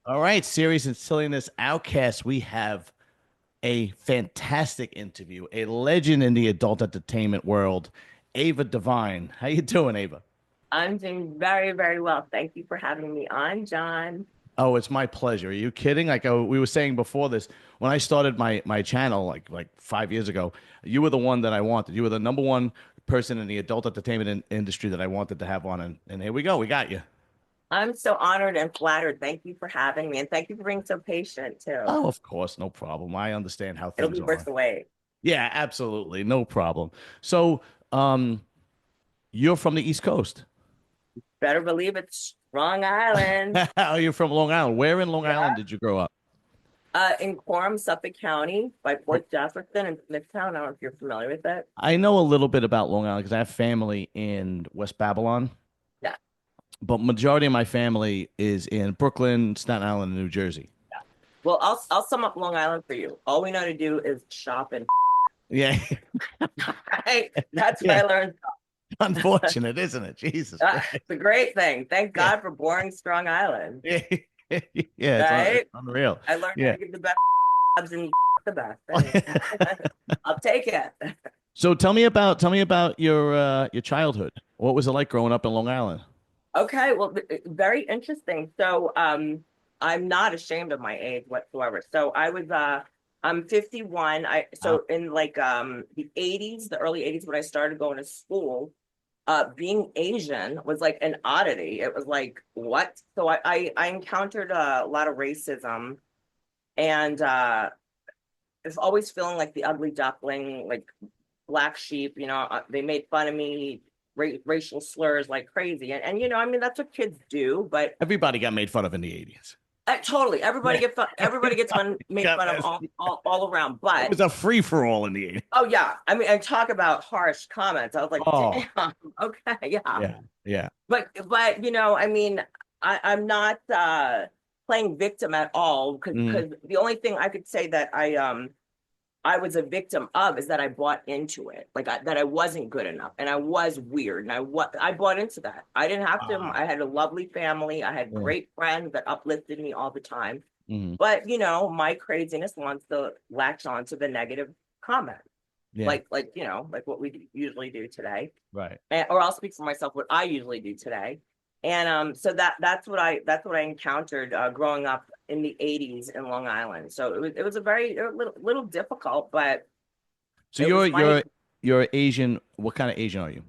All right, Serious and Silliness Outcast. We have a fantastic interview, a legend in the adult entertainment world, Ava Devine. How you doing, Ava? I'm doing very, very well. Thank you for having me on, John. Oh, it's my pleasure. Are you kidding? Like we were saying before this, when I started my channel like 5 years ago, you were the one that I wanted. You were the number one person in the adult entertainment industry that I wanted to have on, and here we go. We got you. I'm so honored and flattered. Thank you for having me, and thank you for being so patient too. Oh, of course, no problem. I understand how It'll things be worth are. the wait. Yeah, absolutely, no problem. So, you're from the East Coast. Better believe it's Strong Island. Oh, you're from Long Island. Where in Long Yeah. Island did you grow up? In Quorum, Suffolk County, by Oh, Port Jefferson and Smithtown. I don't know if you're familiar with it. I know a little bit about Long Island because I have family in West Babylon, Yeah. but majority of my family is in Brooklyn, Staten Island, and New Jersey. Well, I'll sum up Long Island for you. All we know to do is shop and Yeah, right. That's what yeah. I learned. Unfortunate, isn't it? Jesus It's Christ. a great thing. Thank Yeah, God for boring Strong Island. yeah, yeah. It's Right. unreal. I learned how Yeah. to give the best jobs and the best. Hey, I'll take it. So tell me about your childhood. What was it like growing up in Long Island? Okay, well, very interesting. So, I'm not ashamed of my age whatsoever. So I'm 51. Uh, So in like the 80s, the early 80s when I started going to school, being Asian was like an oddity. It was like, what? So I encountered a lot of racism and it's always feeling like the ugly duckling, like black sheep. They made fun of me, racial slurs like crazy, and I mean that's what kids do. But Everybody got made fun of in the 80s. totally, Yeah. everybody gets made Got fun of messed. all around. It But was a free for all in the 80s. oh yeah, I mean, and talk about harsh comments. I was like, Oh, damn, okay, yeah. yeah, yeah. But I mean, I'm not playing victim at all because Mm. the only thing I could say that I was a victim of is that I bought into it, like that I wasn't good enough and I was weird and I bought into that. I didn't have to. Ah, I had a lovely family. I had yeah. great friends that uplifted me all the time. Mm. But my craziness wants to latch on to the negative comment, Yeah, like what we usually do today, right. or I'll speak for myself what I usually do today. And so that's what I encountered growing up in the 80s in Long Island. So it was a little difficult, but So it you're was funny. you're you're Asian. What kind of Asian are you?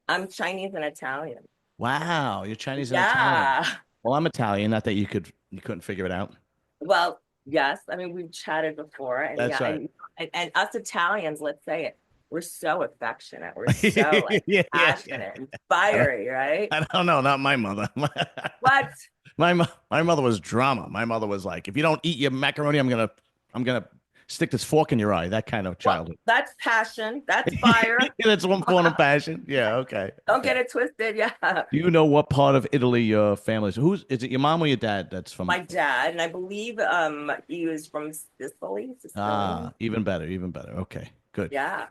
I'm Chinese and Italian. Wow, you're Chinese and Italian. Yeah. Well, I'm Italian. Not that you couldn't figure it out. Well, yes. I mean, we've chatted before, and That's yeah, right. and us Italians, let's say it, we're so affectionate. We're so like Yeah, yeah, yeah. passionate and I don't, fiery, right? I don't know. Not my mother. What? My mother was drama. My mother was like, if you don't eat your macaroni, I'm gonna stick this fork in your eye. That kind of Well, childhood. that's passion. That's fire. That's one form of passion. Yeah. Okay. Don't Okay. get it twisted. Yeah. Do you know what part of Italy your family is? Who's is it? Your mom or your dad? That's from. My dad, and I believe he was from Sicily. Sicilian. Ah, even better. Even better. Okay. Good. Yeah.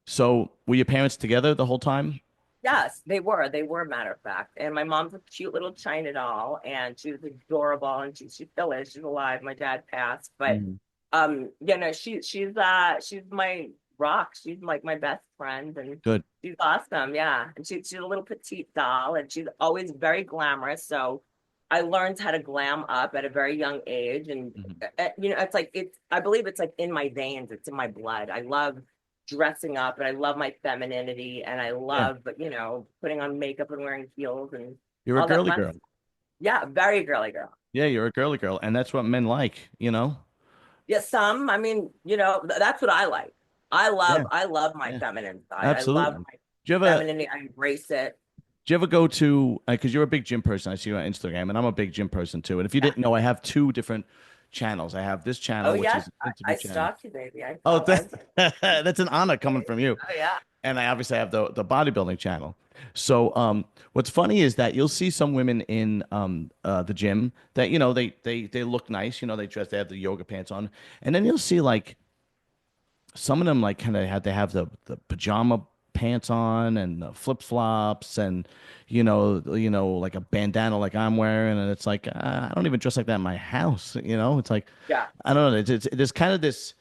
So were your parents together the whole time? Yes, they were. They were, matter of fact. And my mom's a cute little China doll, and she was adorable, and she still is. She's alive. My dad passed, but Mhm. she's my rock. She's like my best friend, and Good. she's awesome. Yeah, and she's a little petite doll, and she's always very glamorous. So I learned how to glam up at a very young age, and Mhm. it's like it's. I believe it's like in my veins. It's in my blood. I love dressing up, and I love my femininity, and I Yeah. love putting on makeup and wearing heels and You're a all that girly fun girl. stuff. Yeah, very girly girl. Yeah, you're a girly girl, and that's what men like. Yeah, some. I mean, that's what I like. Yeah, I love my yeah, feminine side. I love absolutely. my Do you ever femininity. I embrace it. do you ever go to because you're a big gym person? I see you on Instagram, and I'm a big gym person too. And if you Yeah. didn't know, I have two different channels. I have this Oh channel, which yes, is an interview I channel. stalked you, baby. I Oh, follow. that's an honor coming from you. Oh yeah. And I obviously have the bodybuilding channel. So what's funny is that you'll see some women in the gym that they look nice, they dress, they have the yoga pants on, and then you'll see like some of them like kind of have they have the pajama pants on and flip flops and like a bandana like I'm wearing, and it's like I don't even dress like that in my house. It's like Yeah. I don't know. There's kind of this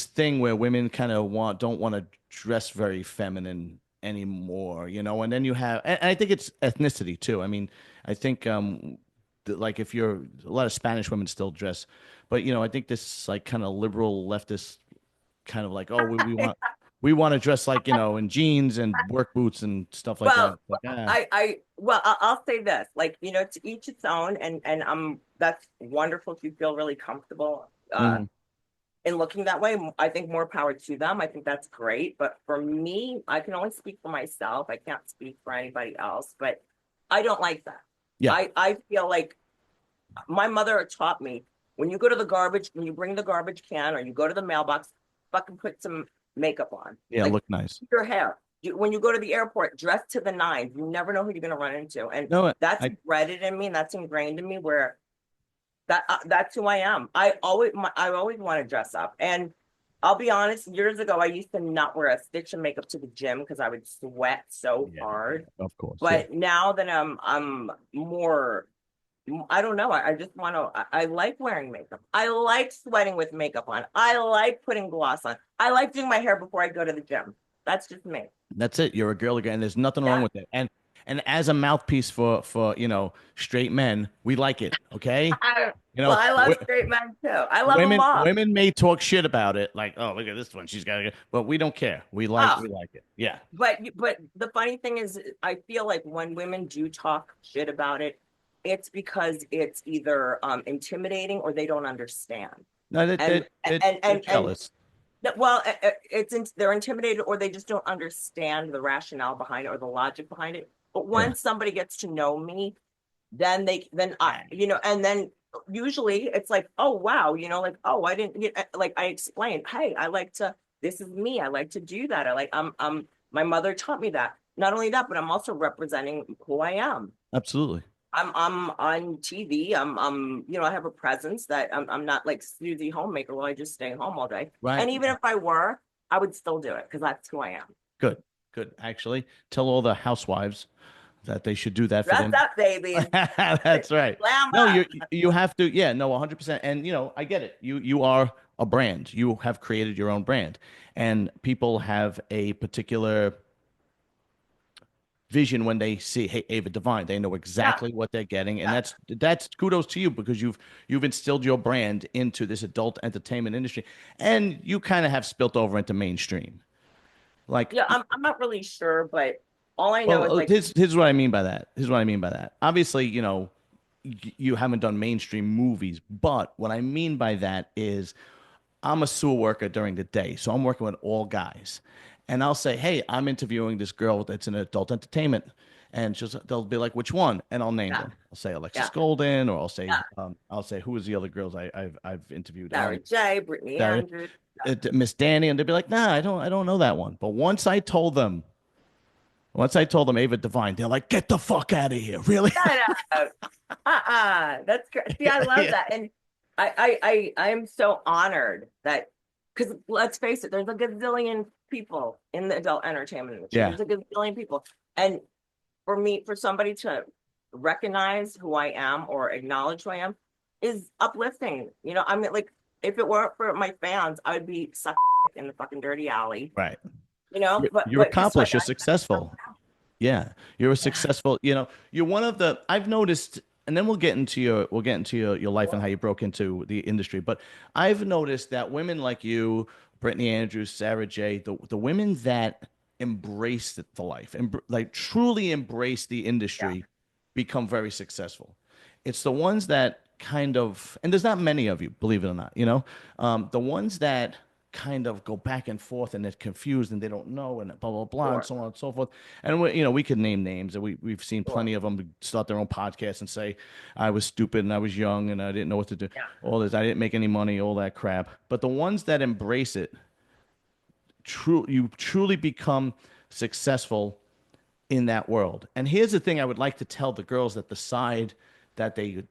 thing where women kind of don't want to dress very feminine anymore, and then you have, and I think it's ethnicity too. I mean, I think like if you're a lot of Spanish women still dress, but I think this like kind of liberal leftist kind of like, oh, we want to dress like in jeans and work boots and stuff like that. Well, Like I'll say this, like, to each its own, and that's wonderful if you feel really comfortable mhm. in looking that way. I think more power to them. I think that's great. But for me, I can only speak for myself. I can't speak for anybody else, but I don't like that. Yeah, I feel like my mother taught me, when you bring the garbage can or you go to the mailbox, fucking put some makeup on. yeah, Like look nice. your hair. When you go to the airport, dress to the nines. You never know who you're going to run into. And No, that's I embedded in me and that's ingrained in me, where that's who I am. I always want to dress up. And I'll be honest, years ago I used to not wear a stitch of makeup to the gym because I would sweat so yeah, hard. of course, yeah. But now that I'm more, I don't know. I just want to. I like wearing makeup. I like sweating with makeup on. I like putting gloss on. I like doing my hair before I go to the gym. That's just me. That's it. You're a girl again. There's nothing wrong Yeah. with it. And as a mouthpiece for straight men, we like it. Okay. Well, I love straight men too. I love them Women all. women may talk shit about it, like, oh, look at this one, she's got it, but we don't care. We like Oh, we like it. Yeah. but the funny thing is, I feel like when women do talk shit about it, it's because it's either intimidating or they don't understand. No, that And that that and they're and and jealous. Well, they're intimidated or they just don't understand the rationale behind it or the logic behind it. But Yeah. once somebody gets to know me, then I, and then usually it's like, oh wow, like, oh, I didn't get, like, I explained, hey, I like to, this is me, I like to do that. My mother taught me that. Not only that, but I'm also representing who I am. Absolutely. I'm on TV. I have a presence that I'm not like Susie Homemaker where I just stay home all day. Right. And even if I were, I would still do it because that's who I am. Good. Good. Actually, tell all the housewives that they should do that for Dress them. up, baby. That's right. Glam No, up. you have to. Yeah, no, 100%. And I get it. You are a brand. You have created your own brand, and people have a particular vision when they see, hey, Ava Devine. They know Yeah, exactly what they're getting, and yeah. that's kudos to you because you've instilled your brand into this adult entertainment industry, and you kind of have spilt over into mainstream. Like, Yeah, I'm not really sure, but all I know is well, like, here's what I mean by that. Here's what I mean by that. Obviously, you haven't done mainstream movies, but what I mean by that is I'm a sewer worker during the day, so I'm working with all guys, and I'll say, "Hey, I'm interviewing this girl that's in adult entertainment," and they'll be like, "Which one?" And I'll name yeah, them. I'll say Alexis yeah, Golden, or yeah. I'll say who is the other girls I've interviewed. Sarah J, Brittany That, Andrews. Miss Danny, and they'd be like, "Nah, I don't know that one." But once I told them Ava Devine, they're like, "Get the fuck out of here!" Really? Shut up. That's great. See, I love Yeah. that. And I am so honored that, because let's face it, there's a gazillion people in the adult entertainment industry. Yeah. There's a gazillion people. And for somebody to recognize who I am or acknowledge who I am is uplifting. I mean, like, if it weren't for my fans, I would be sucked in the fucking dirty alley. Right. But You're guess what? accomplished. You're successful. Yeah, you're a Yeah. successful. You're one of the. I've noticed, and then we'll get into your life and how you broke into the industry. But I've noticed that women like you, Brittany Andrews, Sarah J, the women that embrace the life and like truly embrace the Yeah. industry, become very successful. It's the ones that kind of, and there's not many of you, believe it or not. The ones that kind of go back and forth and they're confused and they don't know and blah blah blah and Sure. so on and so forth. And we could name names and we've seen Sure. plenty of them start their own podcast and say I was stupid and I was young and I didn't know what to do. Yeah. All this, I didn't make any money, all that crap. But the ones that embrace it, you truly become successful in that world. And here's the thing I would like to tell the girls that decide that they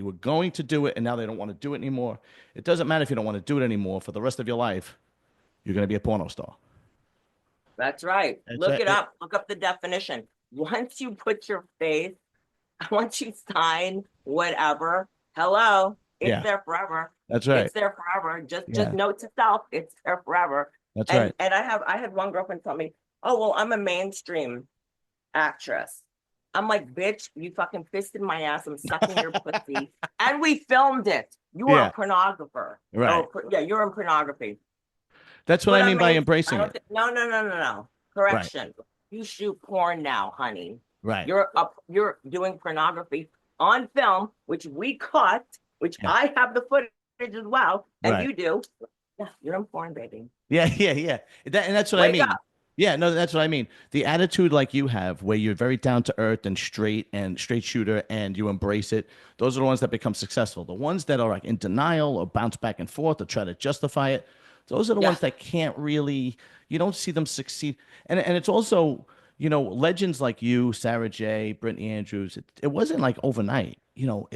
were going to do it and now they don't want to do it anymore. It doesn't matter if you don't want to do it anymore for the rest of your life. you're going to be a porno star. That's right. It's Look a, it up. Look up the definition. Once you put your face, once you sign whatever, hello, it's yeah, there forever. that's right. It's there forever. Just Yeah, note to self, it's there forever. that's And right. I had one girlfriend tell me, "Oh, well, I'm a mainstream actress." I'm like, "Bitch, you fucking fisted my ass. I'm sucking your pussy. And we filmed it. You are a Yeah, pornographer. right. Oh, yeah, you're in pornography. That's what I But I'm mean by mainstream. I embracing don't it. think, no, no, no, no, no. Right, Correction. You shoot porn now, honey. right. You're doing pornography on film, which we caught, which Yeah, I have the footage as well, and right. you do. Yeah, you're in porn, baby. Yeah, yeah, yeah. And that's what I Wake mean. up. Yeah, no, that's what I mean. The attitude like you have, where you're very down to earth and straight shooter, and you embrace it. Those are the ones that become successful. The ones that are like in denial or bounce back and forth or try to justify it, those are the Yeah. ones that can't really. You don't see them succeed. And it's also, legends like you, Sarah J, Brittany Andrews. It wasn't like overnight. It No.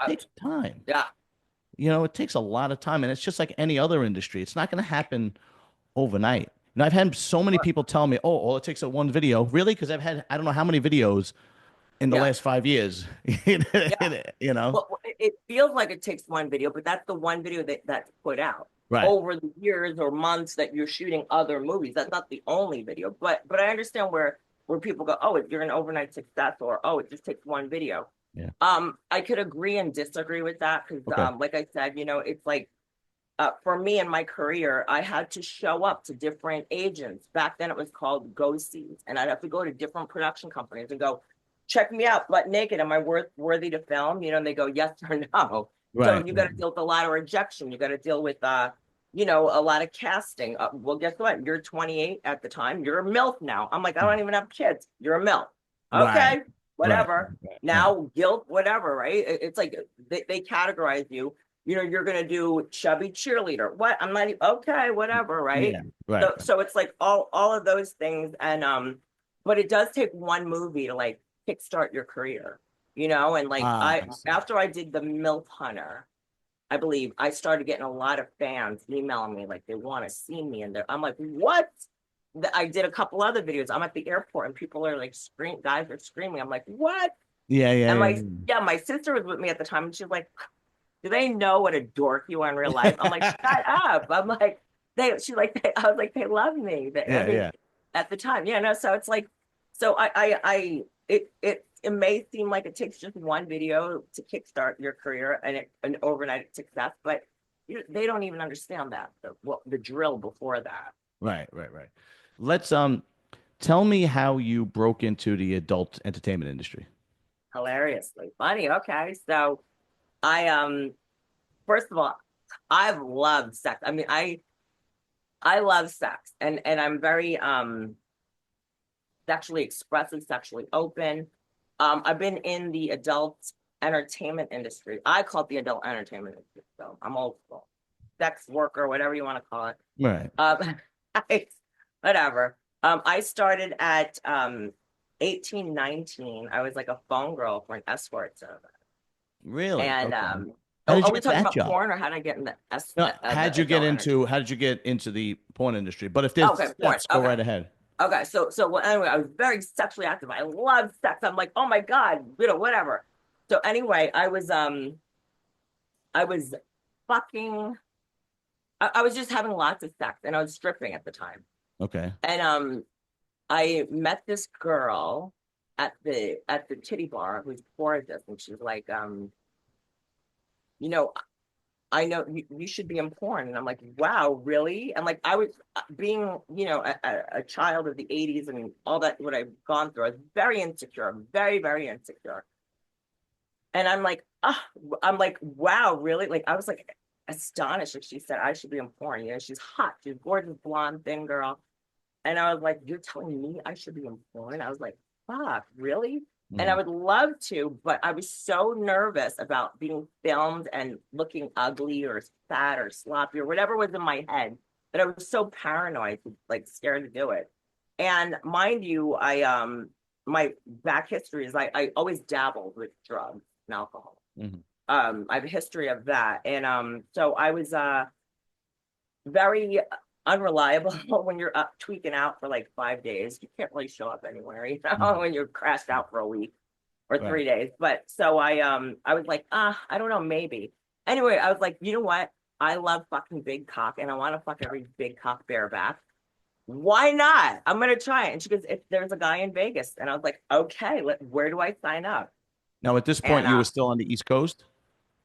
takes time. Yeah. It takes a lot of time, and it's just like any other industry. It's not going to happen overnight. And I've had so many people tell me, "Oh, all it takes is one video." Really? Because I've had I don't know how many videos in the Yeah. last 5 years. Yeah. You know? Well, it feels like it takes one video, but that's the one video that's put out Right. over the years or months that you're shooting other movies. That's not the only video, but I understand where people go, oh, you're an overnight success, or oh, it just takes one video. Yeah. I could agree and disagree with that because, Okay. like I said, it's like for me in my career, I had to show up to different agents. Back then, it was called go sees, and I'd have to go to different production companies and go, check me out, butt naked. Am I worthy to film? And they go yes or no. So Right. you got Right. to deal with a lot of rejection. You got to deal with a lot of casting. Well, guess what? You're 28 at the time. You're a MILF now. I'm like, I don't even have kids. You're a MILF. Right. Okay, Right. whatever. Right. Right. Now guilt, whatever, right? It's like they categorize you. You're gonna do chubby cheerleader. What? I'm not okay, whatever, right? Yeah. Right. So it's like all of those things, and but it does take one movie to like kickstart your career, and like Ah, I I see. after I did the MILF Hunter, I believe I started getting a lot of fans emailing me like they want to see me, and I'm like, what? I did a couple other videos. I'm at the airport and people are like guys are screaming. I'm like, what? Yeah. Yeah. And Yeah. my sister was with me at the time, and she's like, do they know what a dork you are in real life? I'm like, shut up. I'm like, I was like, they love me. I Yeah. mean, Yeah. at the time, so it's like, so it may seem like it takes just one video to kickstart your career and an overnight success, but they don't even understand that the drill before that. Right. Right. Right. Let's tell me how you broke into the adult entertainment industry. Hilariously funny. Okay, so I first of all, I've loved sex. I mean, I love sex, and I'm very sexually expressive, sexually open. I've been in the adult entertainment industry. I call it the adult entertainment industry. So I'm old school, sex worker, whatever you want to call it. Right. I, whatever. I started at 18, 19. I was like a phone girl for an escort service. Really? And Okay. How oh, did are you we get talking that about job? porn, or how did I get in No, the adult entertainment? how did you get into the porn industry? But if Okay, there's porn. steps, go Okay. right ahead. Okay, so well, anyway, I was very sexually active. I love sex. I'm like, oh my God, whatever. So anyway, I was fucking I was just having lots of sex and I was stripping at the time. Okay. And I met this girl at the titty bar who's gorgeous, and she's like, you know, I know you should be in porn. And I'm like, wow, really? And like, I was being, a child of the 80s and all that, what I've gone through. I was very insecure, very, very insecure. And I'm like, wow, really? Like, I was like astonished that she said I should be in porn. She's hot. She's gorgeous, blonde, thin girl. And I was like, you're telling me I should be in porn? I was like, fuck, really? And I Mhm. would love to, but I was so nervous about being filmed and looking ugly or fat or sloppy or whatever was in my head that I was so paranoid, like scared to do it. And mind you, my back history is I always dabbled with drugs and alcohol. Mhm. I have a history of that. And so I was very unreliable when you're up tweaking out for like 5 days. You can't really show up anywhere, Mhm. when you're crashed out for a week or Right. 3 days. But so I was like, I don't know, maybe. Anyway, I was like, you know what? I love fucking big cock and I want to fuck every big cock bareback. Why not? I'm gonna try it. And she goes, if there's a guy in Vegas. And I was like, okay, where do I sign up? Now, at this point, And you were still on the East Coast,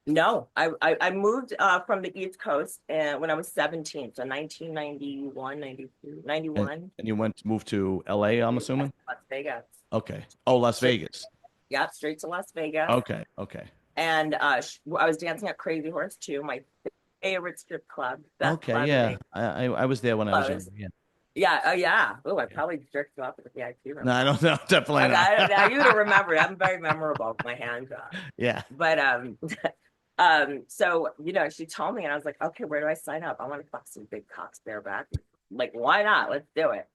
no, I moved from the East Coast and when I was 17, so 1991, 92, and 91. and you moved to LA, I'm Yes, assuming. Las Vegas. Okay. Oh, Las Straight, Vegas. yeah, straight to Las Vegas. Okay. Okay. And I was dancing at Crazy Horse too, my favorite strip club, best Okay. club in Yeah. Vegas. I was there when I was younger. Closed. Yeah. Yeah, oh yeah. Oh, I Yeah. probably jerked you off at the VIP room No, I once. don't know. Definitely Okay, not. now you to remember it. I'm very memorable with my hands up. Yeah. But so she told me, and I was like, okay, where do I sign up? I want to fuck some big cocks bareback. Like, why not? Let's do it.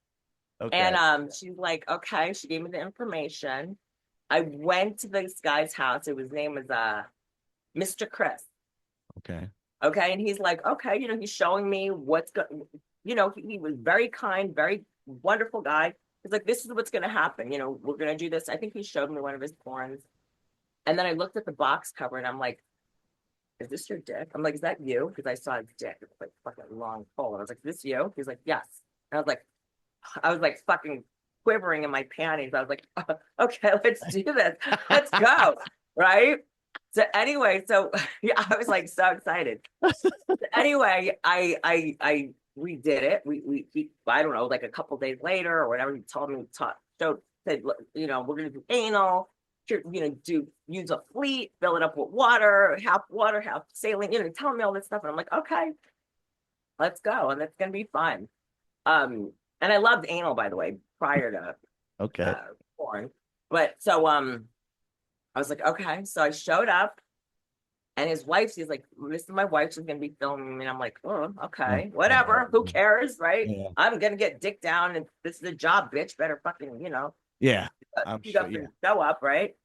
And Okay. she's like, okay. She gave me the information. I went to this guy's house. His name was Mr. Chris. Okay. Okay, and he's like, okay, he's showing me what's going. He was very kind, very wonderful guy. He's like, this is what's going to happen. We're going to do this. I think he showed me one of his porns, and then I looked at the box cover, and I'm like, is this your dick? I'm like, is that you? Because I saw his dick. It's like fucking long pole. And I was like, is this you? He's like, yes. And I was like fucking quivering in my panties. I was like, okay, let's do this. Let's go. Right. So anyway, yeah, I was like so excited. Anyway, I we did it. I don't know, like a couple days later or whatever. He told me, said, we're gonna do anal. You're gonna use a fleet, fill it up with water, half saline. Telling me all this stuff, and I'm like, okay, let's go, and it's gonna be fun. And I loved anal, by the way, prior to Okay. porn. But so I was like, okay. So I showed up and his wife, she's like, this is my wife, she's gonna be filming me. And I'm like, oh, Oh, okay, oh, whatever. Who cares, right? yeah. I'm gonna get dick down and this is a job, bitch. Better fucking, Yeah. I'm speak sure. up Yeah. and show up, right?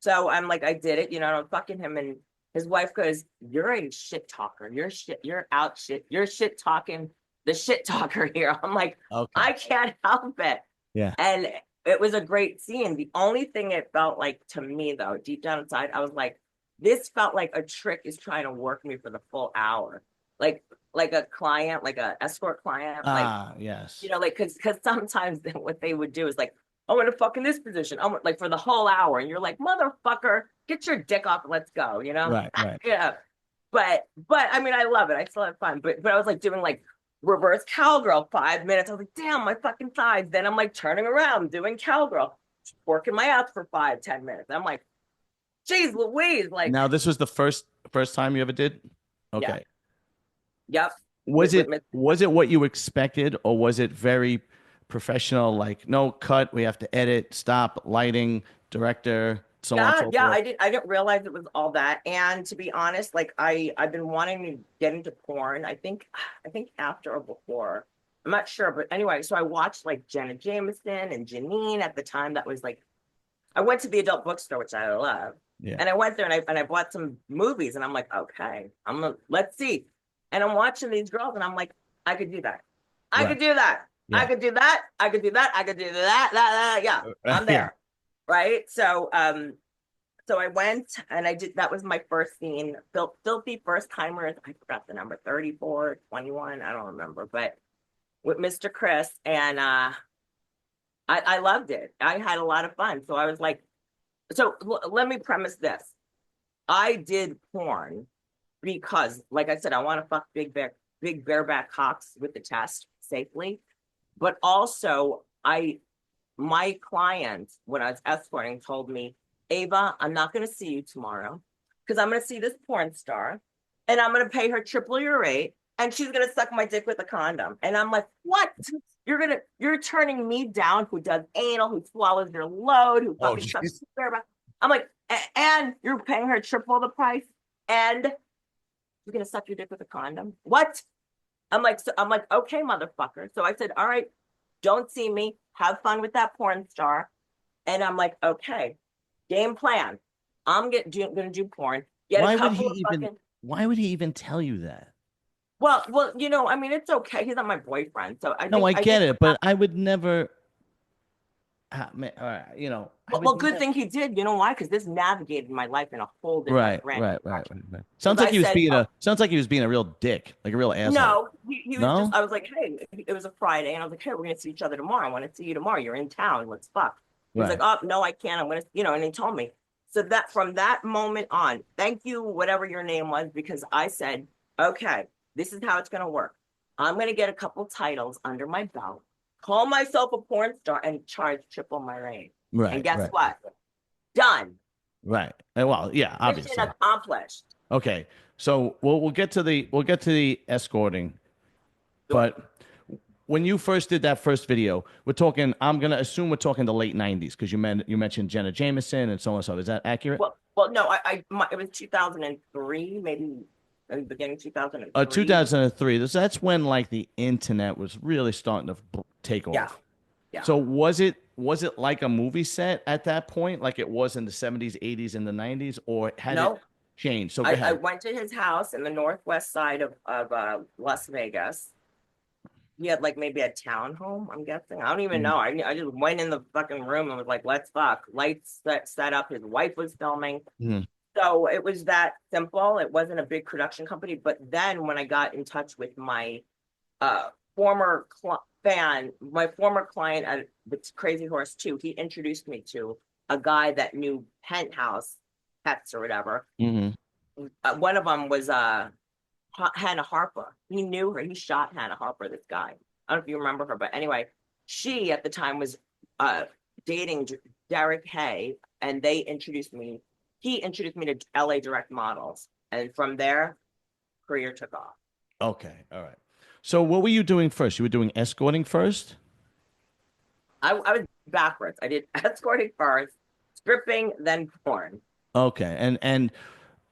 So I'm like, I did it, I'm fucking him. And his wife goes, you're a shit talker. You're shit talking the shit talker here. I'm like, Okay. I can't help it. Yeah. And it was a great scene. The only thing it felt like to me, though, deep down inside, I was like, this felt like a trick is trying to work me for the full hour. Like a client, like a escort client, like, Ah, yes. like, because sometimes what they would do is like, I want to fuck in this position. I want like for the whole hour. And you're like, motherfucker, get your dick off and let's go, Right. Right. Yeah. But I mean, I love it. I still have fun. But I was like doing like reverse cowgirl 5 minutes. I was like, damn, my fucking thighs. Then I'm like turning around doing cowgirl, working my ass for 5, 10 minutes. I'm like, geez, Louise, like, Now, this was the first time you ever did? yeah, Okay. yep. Was With it was it what you expected, or was it very professional, like no cut, we have to edit, stop, lighting, director, so on and Yeah, so yeah, forth? I didn't realize it was all that. And to be honest, like I've been wanting to get into porn. I think after or before. I'm not sure, but anyway, so I watched like Jenna Jameson and Janine at the time. That was like I went to the adult bookstore, which I love. Yeah. And I went there and I bought some movies and I'm like, okay, let's see. And I'm watching these girls and I'm like, I could do that. I Right. could do that. I Yeah. could do that. I could do that. I could do that. Yeah, I'm Yeah. there. Right. So I went and I did that was my first scene. Filthy first timers. I forgot the number, 34, 21. I don't remember, but with Mr. Chris. And I loved it. I had a lot of fun. So I was like, let me premise this. I did porn because, like I said, I want to fuck big bareback cocks with the test safely. But also, my client, when I was escorting, told me, Ava, I'm not going to see you tomorrow because I'm going to see this porn star and I'm going to pay her triple your rate and she's going to suck my dick with a condom. And I'm like, what? You're turning me down who does anal, who swallows your load, who Oh, fucking sucks. jeez. I'm like, and you're paying her triple the price and you're going to suck your dick with a condom. What? I'm like, okay, motherfucker. So I said, all right, don't see me. Have fun with that porn star. And I'm like, okay, game plan. I'm gonna do porn. Get a Why would he couple of even fucking. why would he even tell you that? Well, I mean, it's okay. He's not my boyfriend, so I No, think I I get think it, but I would never, I well, would well, good never. thing he did. You know why? Because this navigated my life in a whole different Right, brand right, new right, direction. right, right. Because Sounds like I he was said, being a sounds like he was being a real dick, like a real asshole. no, he was just, No? I was like, hey, it was a Friday, and I was like, hey, we're gonna see each other tomorrow. I want to see you tomorrow. You're in town. Let's fuck. He was like, Right. oh, no, I can't. I'm gonna, and he told me. So that from that moment on, thank you, whatever your name was, because I said, okay, this is how it's gonna work. I'm gonna get a couple titles under my belt, call myself a porn star, and charge triple my rate. And Right, guess right, what? Done. right. Well, yeah, Mission obviously. accomplished. Okay. So we'll get to the escorting, Sure. but when you first did that first video, we're talking, I'm gonna assume we're talking the late 90s because you mentioned Jenna Jameson and so on and so. Is that accurate? Well, no, it was 2003, maybe in the beginning 2003. 2003. That's when like the internet was really starting to take Yeah, off. yeah. So was it like a movie set at that point, like it was in the 70s, 80s, and the 90s, or had it No, changed? So go I ahead. went to his house in the northwest side of Las Vegas. He had like maybe a townhome, I'm guessing. I don't even Mhm. know. I just went in the fucking room and was like, let's fuck. Lights set up. His wife was filming. Mhm. So it was that simple. It wasn't a big production company. But then when I got in touch with my uh former fan, my former client at the Crazy Horse 2, he introduced me to a guy that knew Penthouse Pets or whatever. Mhm. One of them was Hannah Harper. He knew her. He shot Hannah Harper, this guy. I don't know if you remember her, but anyway, she at the time was uh dating Derek Hay, and he introduced me to LA Direct Models. And from there, career took off. Okay. All right. So what were you doing first? You were doing escorting first? I was backwards. I did escorting first, stripping, then porn. Okay. And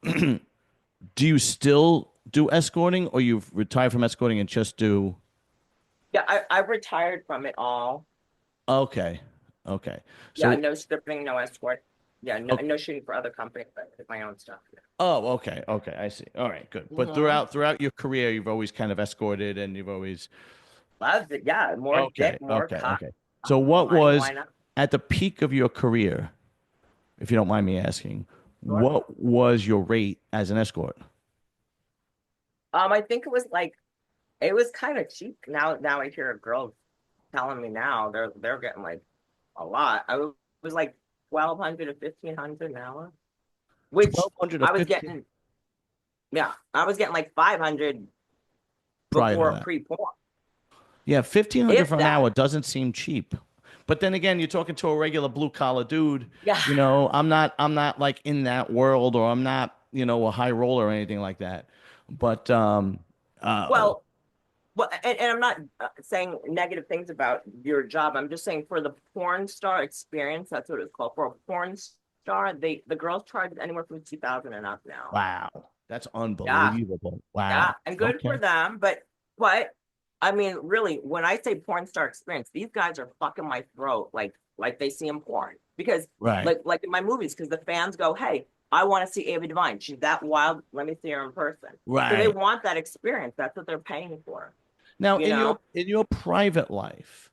do you still do escorting, or you've retired from escorting and just do? Yeah, I retired from it all. Okay. Okay. Yeah, So no stripping, no escort. Yeah, no, oh, no shooting for other companies, but my own stuff. oh, okay. Okay. I see. All right. Good. But Mm-hmm. throughout your career, you've always kind of escorted, and you've always. Loved it. Yeah, more Okay. dick, more Okay. cock, Okay. So what money. was Why not? at the peak of your career, if you don't mind me asking, Sure. what was your rate as an escort? I think it was kind of cheap. Now I hear girls telling me now they're getting like a lot. Was like 1,200 to 1,500 an hour, which 1,200 or I was 15 getting. Yeah, I was getting like 500 prior to before that. pre-porn, Yeah, 1,500 if for an that. hour doesn't seem cheap. But then again, you're talking to a regular blue collar dude. Yeah. I'm not like in that world, or I'm not, a high roller or anything like that. But uh Well, and I'm not saying negative things about your job. I'm just saying for the porn star experience, that's what it's called. For a porn star, the girls charge anywhere from 2,000 and up now. wow, that's Yeah, unbelievable. yeah, Wow. and good for Okay. them. But I mean, really, when I say porn star experience, these guys are fucking my throat like they see in porn because Right. like in my movies because the fans go, hey, I want to see Ava Devine. She's that wild. Let me see her in person. So they Right. want that experience. That's what they're paying for. Now, You in your know. in your private life,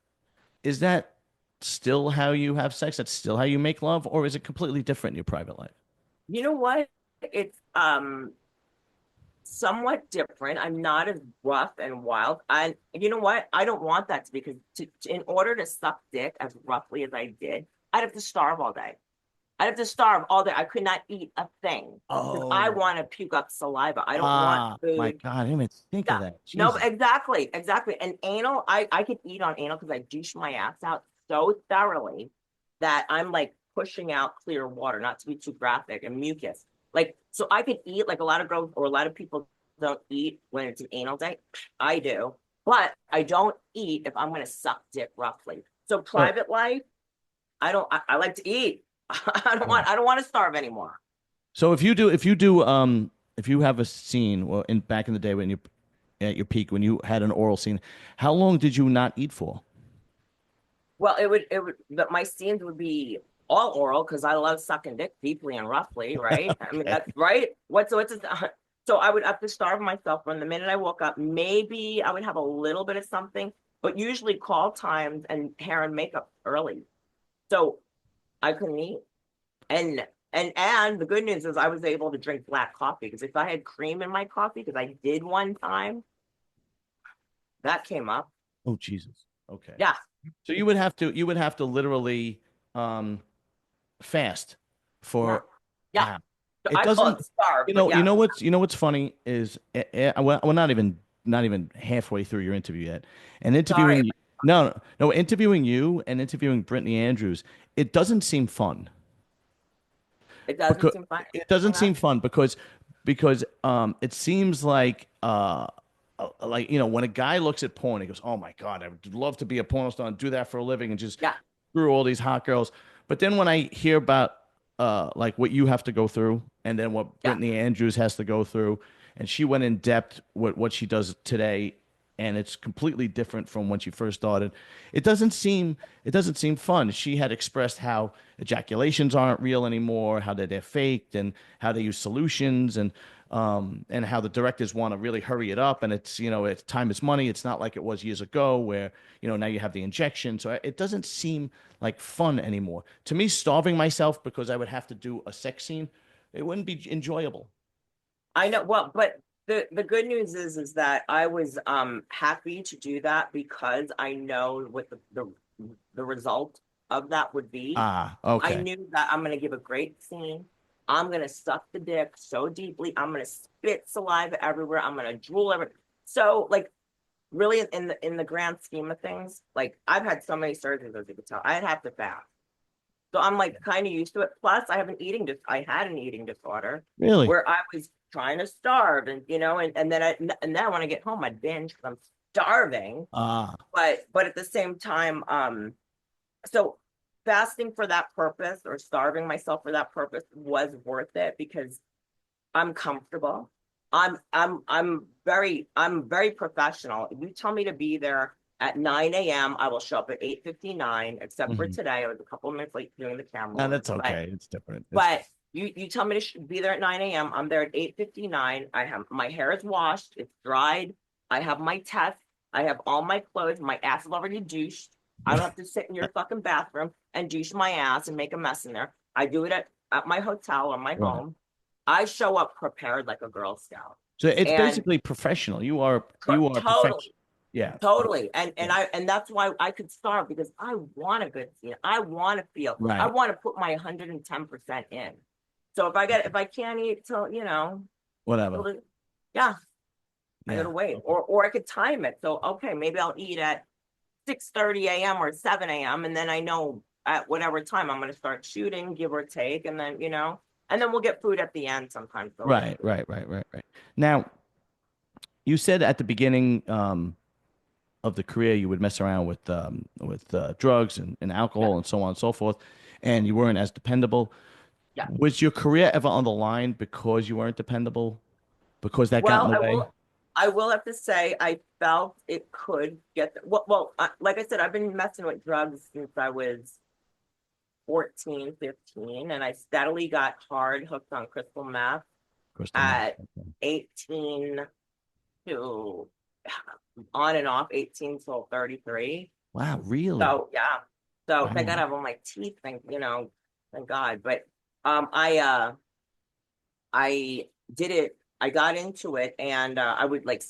is that still how you have sex? That's still how you make love, or is it completely different in your private life? You know what? It's somewhat different. I'm not as rough and wild. You know what? I don't want that to be because in order to suck dick as roughly as I did, I'd have to starve all day. I'd have to starve all day. I could not eat a thing because I Oh, want to puke up saliva. I don't want my food. God, I didn't even think of Yeah. that. No, Jesus. exactly, exactly. And anal, I could eat on anal because I douche my ass out so thoroughly that I'm like pushing out clear water, not to be too graphic, and mucus. Like, so I could eat like a lot of girls or a lot of people don't eat when it's an anal day. I do, but I don't eat if I'm gonna suck dick roughly. So So, private life, I like to eat. right. I don't want to starve anymore. So if you have a scene, well, in back in the day when you at your peak when you had an oral scene, how long did you not eat for? Well, but my scenes would be all oral because I love sucking dick deeply and roughly, right? I mean, Okay. that's right. What's it? So I would have to starve myself from the minute I woke up. Maybe I would have a little bit of something, but usually call times and hair and makeup early. So I couldn't eat. And and the good news is I was able to drink black coffee because if I had cream in my coffee, because I did one time, that came up. Oh, Jesus. Okay. Yeah, So you would have to literally um fast yeah, for yeah. wow. So It I call doesn't, it starve, but yeah. you know what's funny is we're not even halfway through your interview yet. And Sorry, interviewing no, interviewing you and interviewing Brittany Andrews, it doesn't seem fun it doesn't because seem fun. it doesn't Okay. seem fun because it seems like when a guy looks at porn, he goes, "Oh my God, I would love to be a porno star and do that for a living and just Yeah, screw all these hot girls." But then when I hear about like what you have to go through, and then what yeah. Brittany Andrews has to go through, and she went in depth with what she does today, and it's completely different from when she first started. It doesn't seem fun. She had expressed how ejaculations aren't real anymore, how they're faked, and how they use solutions, and how the directors want to really hurry it up, and it's it's time is money. It's not like it was years ago where now you have the injection, so it doesn't seem like fun anymore. To me, starving myself because I would have to do a sex scene, it wouldn't be enjoyable. I know. Well, but the good news is that I was happy to do that because I know what the result of that would be. Ah, I okay. knew that I'm gonna give a great scene. I'm gonna suck the dick so deeply. I'm gonna spit saliva everywhere. I'm gonna drool everywhere. So like really in the grand scheme of things, like I've had so many surgeries as you could tell. I'd have to fast. So I'm like kind of used to it. Plus, I had an eating disorder Really? where I was trying to starve, and and then when I get home, I binge because I'm starving. Ah, But at the same time, so fasting for that purpose or starving myself for that purpose was worth it because I'm comfortable. I'm very professional. If you tell me to be there at 9 a.m., I will show up at 8:59, except for hmm. today. I was a couple of minutes late doing the camera No, work. that's okay. It's different. It's But you tell me to be there at 9 a.m. I'm there at 8:59. I have my hair is washed, it's dried. I have my test. I have all my clothes. My ass is already douched. I don't have to sit in your fucking bathroom and douche my ass and make a mess in there. I do it at my hotel or my right. home. I show up prepared like a Girl Scout. So it's And basically professional. You are perfection. totally, Yeah. totally. Yeah. And that's why I could starve because I want a good scene. I want to feel, I Right. want to put my 110% in. So if I can't eat till, Whatever. yeah, I gotta Yeah. wait. Okay. Or I could time it. So okay, maybe I'll eat at 6:30 a.m. or 7 a.m. and then I know at whatever time I'm gonna start shooting, give or take, and then and then we'll get food at the end sometimes. They'll get Right. food. Right. Right. Right. Right. Now, you said at the beginning of the career you would mess around with drugs and Yeah. alcohol and so on and so forth, and you weren't as dependable. Yeah. Was your career ever on the line because you weren't dependable? Because that got in Well, the way? I will have to say I felt it could like I said, I've been messing with drugs since I was 14, 15, and I steadily got hard hooked on crystal meth Crystal meth. at 18 to on and off 18 till 33. Wow, really? So yeah. So thank God I Wow. have all my teeth, thank God. But I did it, I got into it and I would like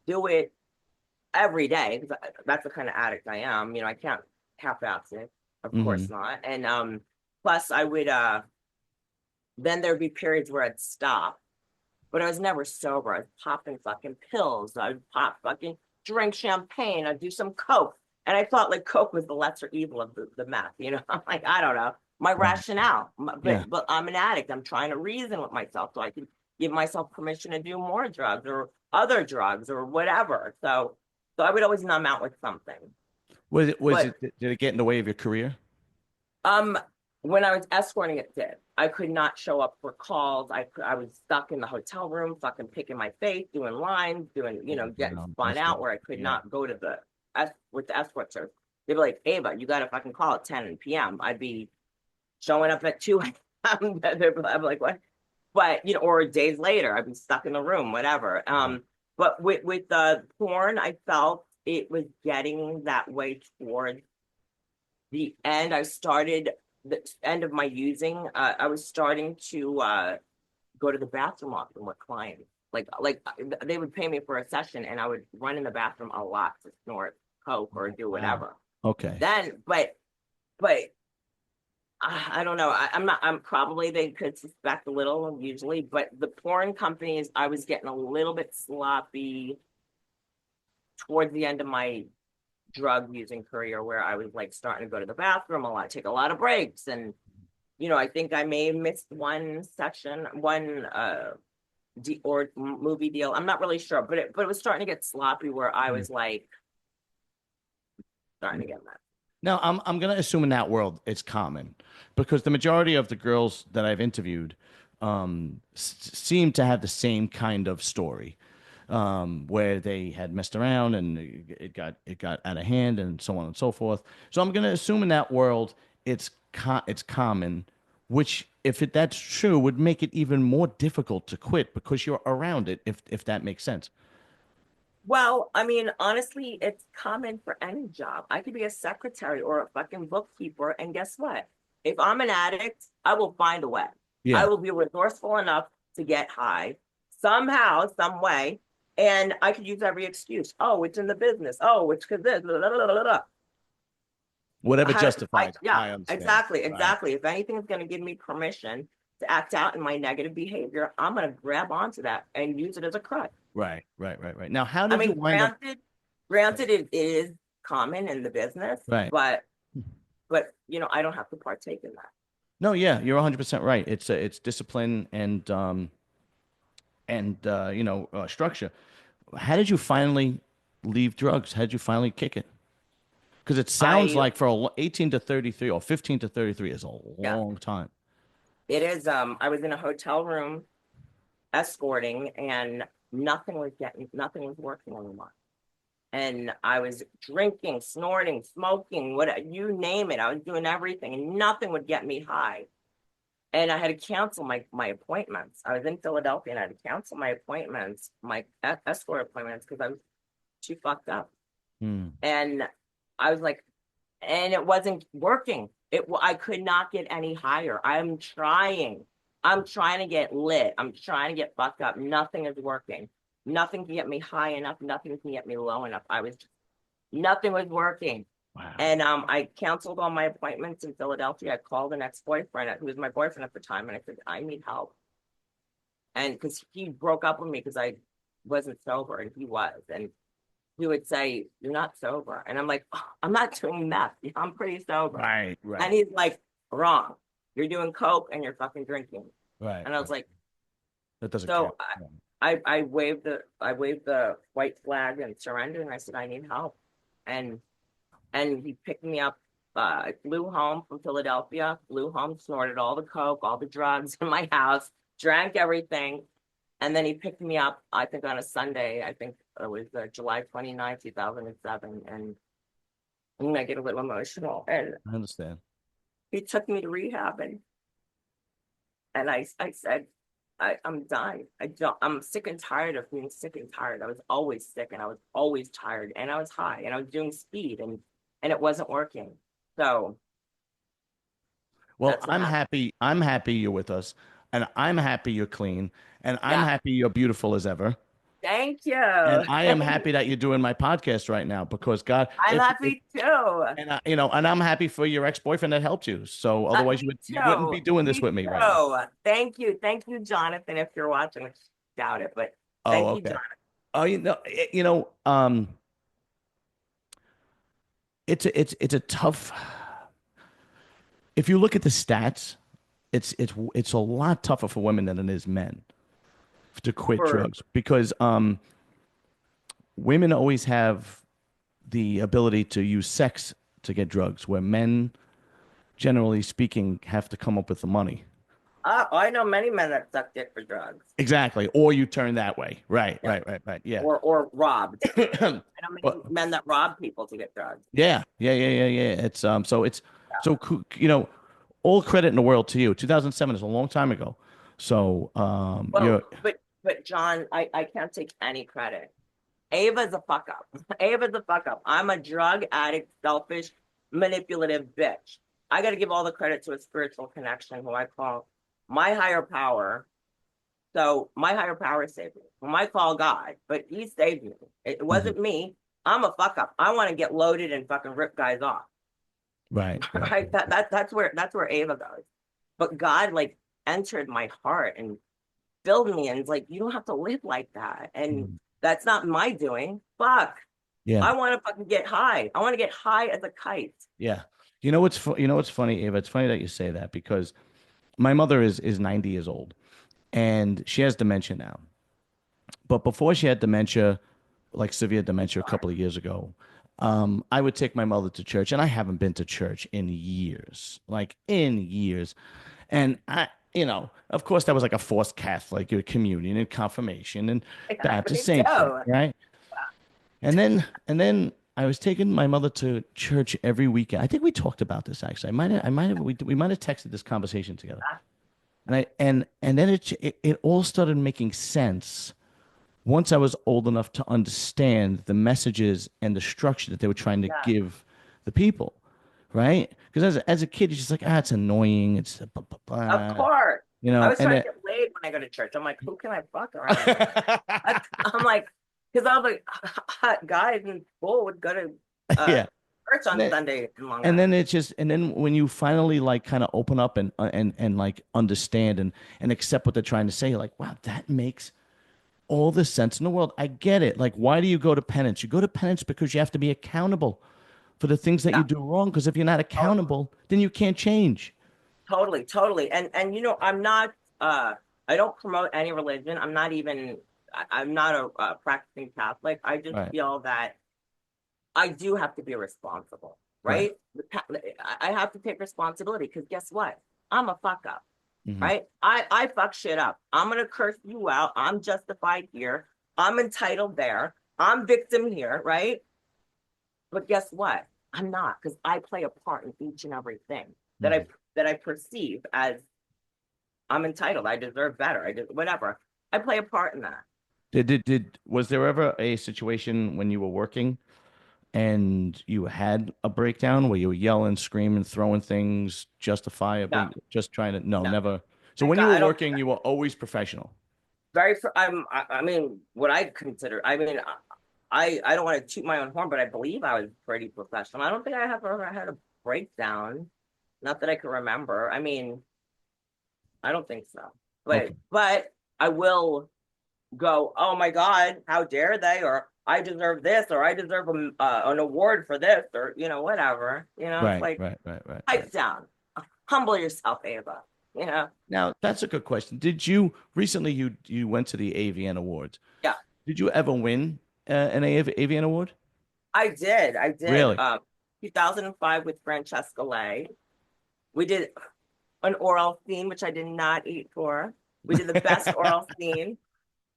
do it every day because that's the kind of addict I am. I can't half-ass it, of Hmm. course not. And plus I would then there'd be periods where I'd stop, but I was never sober. I was popping fucking pills. I'd pop fucking drink champagne. I'd do some coke. And I thought like coke was the lesser evil of the meth, I'm like, I don't know. My Right. rationale. Yeah. But I'm an addict. I'm trying to reason with myself so I can give myself permission to do more drugs or other drugs or whatever. So I would always numb out with something. Was But it did it get in the way of your career? um, when I was escorting, it did. I could not show up for calls. I was stuck in the hotel room, fucking picking my face, doing lines, doing, Oh, getting no, spun that's out rough. where I could Yeah. not go to with the escort service. They'd be like, Ava, you got to fucking call at 10 p.m. I'd be showing up at 2 a.m. I'm like, what? but or days later, I'd be stuck in the room, whatever. Right. But with the porn, I felt it was getting that way towards the end. I started the end of my using. I was starting to go to the bathroom often with clients. Like they would pay me for a session, and I would run in the bathroom a lot to snort coke or do Wow. whatever. Okay. Then, but I don't know. I'm not. I'm probably they could suspect a little usually, but the porn companies, I was getting a little bit sloppy towards the end of my drug using career, where I was like starting to go to the bathroom a lot, take a lot of breaks, and I think I may have missed one section, one or movie deal. I'm not really sure, but it was starting to get sloppy where I Hmm. was like starting to get mad. Now, I'm gonna assume in that world it's common because the majority of the girls that I've interviewed seem to have the same kind of story, where they had messed around and it got out of hand and so on and so forth. So I'm gonna assume in that world it's common, which that's true would make it even more difficult to quit because you're around it. If that makes sense. Well, I mean, honestly, it's common for any job. I could be a secretary or a fucking bookkeeper, and guess what? If I'm an addict, I will find a way. I Yeah. will be resourceful enough to get high somehow, some way, and I could use every excuse. Oh, it's in the business. Oh, it's because this. Blah, blah, blah, blah, blah. Whatever justifies. Yeah, I understand. exactly, Right. exactly. If anything is going to give me permission to act out in my negative behavior, I'm going to grab onto that and use it as a crutch. Right. Right. Right. Right. Now, how I did you mean, wind up? granted, it is common in the business, Right. but I don't have to partake in that. No, yeah, you're 100% right. It's discipline and structure. How did you finally leave drugs? How did you finally kick it? Because it sounds I like for 18 to 33 or 15 to 33 is a Yeah, long time. it is. I was in a hotel room escorting, and nothing was working anymore. And I was drinking, snorting, smoking, what you name it. I was doing everything, and nothing would get me high. And I had to cancel my appointments. I was in Philadelphia, and I had to cancel my appointments, my escort appointments, because I was too fucked up. Hmm. And I was like, and it wasn't working. I could not get any higher. I'm trying to get lit. I'm trying to get fucked up. Nothing is working. Nothing can get me high enough. Nothing can get me low enough. Nothing was working. Wow. And I canceled all my appointments in Philadelphia. I called an ex-boyfriend who was my boyfriend at the time, and I said, I need help. And because he broke up with me because I wasn't sober, and he was. And he would say, "You're not sober." And I'm like, "Oh, I'm not doing meth. I'm pretty sober." Right, And right, he's like, "Wrong. You're doing coke and you're fucking drinking." right, And I was right. like, That doesn't count. so I waved the white flag and surrendered, and I said, "I need help." And he picked me up. I flew home from Philadelphia, flew home, snorted all the coke, all the drugs in my house, drank everything. And then he picked me up, I think on a Sunday. I think it was July 29th, 2007. And I'm going to get a little emotional. And I understand. he took me to rehab. And I said, I'm done. I'm sick and tired of being sick and tired. I was always sick, and I was always tired, and I was high, and I was doing speed, and it wasn't working. So Well, that's what I'm happened. happy. I'm happy you're with us, and I'm happy you're clean, and I'm Yeah. happy you're beautiful as ever. Thank you. And I am happy that you're doing my podcast right now because God, I'm if happy too. and I'm happy for your ex-boyfriend that helped you. So otherwise Me you wouldn't too. be doing this Me with me right now. too. Thank you. Thank you, Jonathan, if you're watching. I doubt it, but Oh, thank you, okay. Jonathan. Oh, it's a tough. If you look at the stats, it's a lot tougher for women than it is men to quit For drugs because women always have the ability to use sex to get drugs, where men, generally speaking, have to come up with the money. I know many men that suck dick for drugs. Exactly. Or you turn that way. Right, Yeah. right, right, right. Yeah. Or robbed. I know But many men that rob people to get drugs. yeah, yeah, yeah, yeah, yeah. So all credit in the world to you. 2007 is a long time ago. So, Well, but John, I can't take any credit. Ava's a fuck up. Ava's a fuck up. I'm a drug addict, selfish, manipulative bitch. I got to give all the credit to a spiritual connection who I call my higher power. So my higher power saved me. Whom I call God, but he saved me. It mhm. wasn't me. I'm a fuck up. I want to get loaded and fucking rip guys off. Right, right. Right? That's where Ava goes. But God like entered my heart and filled me and it's like, you don't have to live like that. And Mhm. that's not my doing. Fuck. Yeah, I want to fucking get high. I want to get high as a kite. yeah. You know what's funny, Ava? It's funny that you say that because my mother is 90 years old and she has dementia now. But before she had dementia, like severe dementia a couple of years ago, I would take my mother to church, and I haven't been to church in years, like in years. And of course, that was like a forced Catholic communion and confirmation and Yeah, Baptist, me same thing, too. right? And then I was taking my mother to church every weekend. I think we talked about this actually. We might have texted this conversation together. And then it all started making sense once I was old enough to understand the messages and the structure that they were trying to Yeah, give the people, right? Because as a kid, you're just like, it's annoying. It's blah, blah, of blah, course. I was and trying to then get laid when I go to church. I'm like, who can I fuck around here? I'm like, because all the hot guys in school would go to uh, yeah, church and on then, Sunday in Long and then Island. it's just, and then when you finally like kind of open up and like understand and accept what they're trying to say, you're like, wow, that makes all the sense in the world. I get it. Like, why do you go to penance? You go to penance because you have to be accountable for the things that you Yeah, do wrong. Because if you're not totally, accountable, then you can't change. totally. And I'm not. I don't promote any religion. I'm not even. I'm not a practicing Catholic. I just Right. feel that I do have to be responsible, Right. right? I have to take responsibility because guess what? I'm a fuck up, Hmm. right? I fuck shit up. I'm gonna curse you out. I'm justified here. I'm entitled there. I'm victim here, right? But guess what? I'm not because I play a part in each and everything that I Hmm. that I perceive as I'm entitled. I deserve better. I did whatever. I play a part in that. Was there ever a situation when you were working and you had a breakdown where you were yelling, screaming, throwing things No, justifiably, just trying to, no, no. never. So Thank when God. you were I don't. working, you were always professional. I mean, what I consider. I mean, I don't want to toot my own horn, but I believe I was pretty professional. I don't think I have ever had a breakdown. Not that I can remember. I mean, I don't think so. Okay. But I will go, oh my God, how dare they? Or I deserve this, or I deserve an award for this, or whatever. It's Right, like right, right, right, right. pipe down, humble yourself, Ava. You know, Now, that's a good question. Did you recently you went to the AVN Awards? yeah, Did you ever win an AVN Award? I did. I did. Really? 2005 with Francesca Lay. We did an oral scene, which I did not eat for. We did the best oral scene.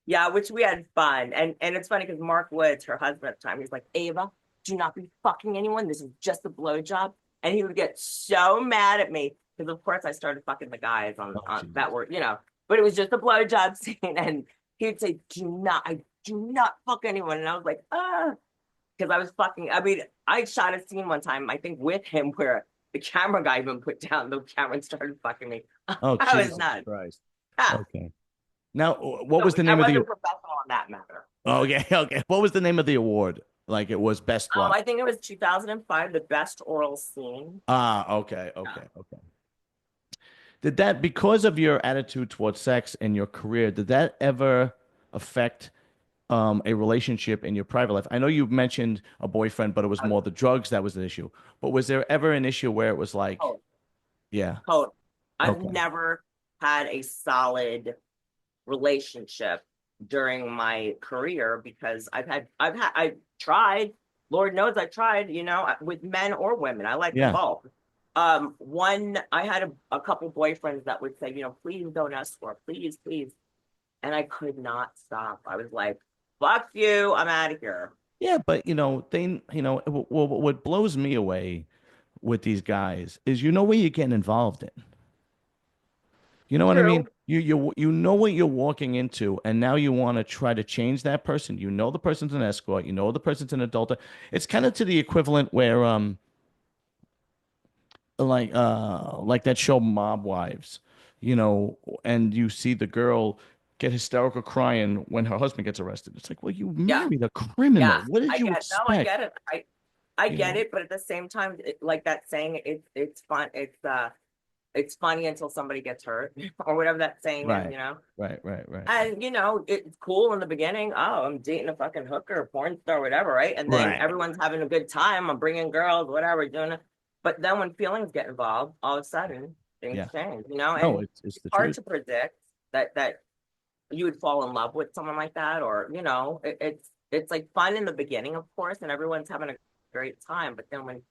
Yeah, which we had fun. And it's funny because Mark Woods, her husband at the time, he's like, Ava, do not be fucking anyone. This is just a blowjob. And he would get so mad at me because of course I started fucking the guys Oh, on that Jesus. were, but it was just a blowjob scene. And he would say, I do not fuck anyone. And I was like, because I was fucking, I mean, I shot a scene one time, I think with him where the camera guy even put down the camera and started fucking me. Oh, I was Jesus nuts. Christ. Yeah. Okay. Now, what So was the I name of the? wasn't professional on that matter. Oh, okay, okay. What was the name of the award? Like it was best what? I think it was 2005, the best oral scene. Ah, okay, Yeah. okay, okay. Did that, because of your attitude towards sex and your career, did that ever affect a relationship in your private life? I know you mentioned a boyfriend, but it was Oh, more the drugs that was the issue. But was there ever an issue where it was like, totally, yeah, totally. I've okay, never had a solid relationship during my career because I've tried, Lord knows I tried, with men or women. I like them yeah, both. One, I had a couple boyfriends that would say, please don't escort, please, please. And I could not stop. I was like, fuck you, I'm out of here. yeah. But what blows me away with these guys is where you're getting involved in. You know what I True. mean? You know what you're walking into, and now you want to try to change that person. You know the person's an escort. You know the person's an adult. It's kind of to the equivalent where like that show Mob Wives, and you see the girl get hysterical crying when her husband gets arrested. It's like, well, you Yeah, married a criminal. yeah. What did I you get no, I expect? get it. I You get know? it, but at the same time, like that saying, it's fun. It's funny until somebody gets hurt or whatever that saying is, Right, you know. right. And it's cool in the beginning. Oh, I'm dating a fucking hooker, porn star, whatever, right? And then Right. everyone's having a good time. I'm bringing girls, whatever, doing it. But then when feelings get involved, all of a sudden things Yeah. change, you know. No, And it's it's the hard truth. to predict that you would fall in love with someone like that, or it's like fun in the beginning, of course, and everyone's having a great time. But then when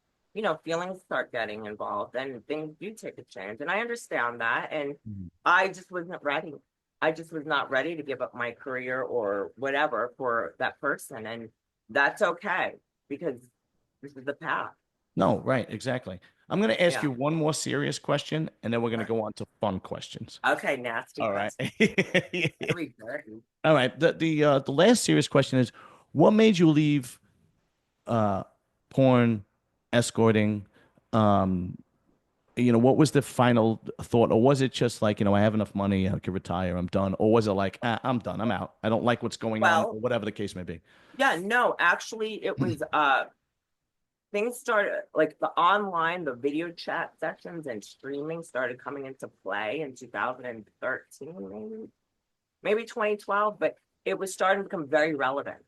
feelings start getting involved, then things do take a change, and I understand that. And Mhm. I just wasn't ready. I just was not ready to give up my career or whatever for that person, and that's okay because this is the path. No, right, exactly. I'm going to ask Yeah. you one more serious question, and then we're going to go on to fun questions. Okay, nasty All right. question. Here we go. All right. The last serious question is, what made you leave uh porn, escorting? Um, what was the final thought, or was it just like, I have enough money, I could retire, I'm done, or was it like, I'm done, I'm out, I don't like what's going on, or Well, whatever the case may be? yeah, no, actually, it was things started like the video chat sections and streaming started coming into play in 2013, maybe 2012, but it was starting to become very relevant.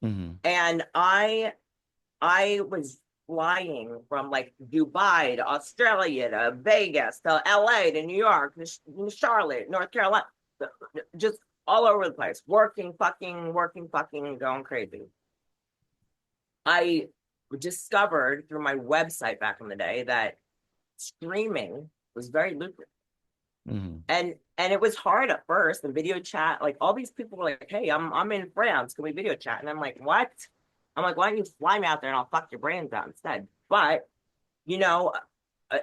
Hmm. And I was flying from like Dubai to Australia to Vegas to LA to New York to Charlotte, North Carolina, just all over the place, working, fucking, going crazy. I discovered through my website back in the day that streaming was very lucrative. Hmm. And it was hard at first, and video chat, like all these people were like, "Hey, I'm in France, can we video chat?" And I'm like, "What?" I'm like, "Why don't you fly me out there and I'll fuck your brains out instead?" But you know,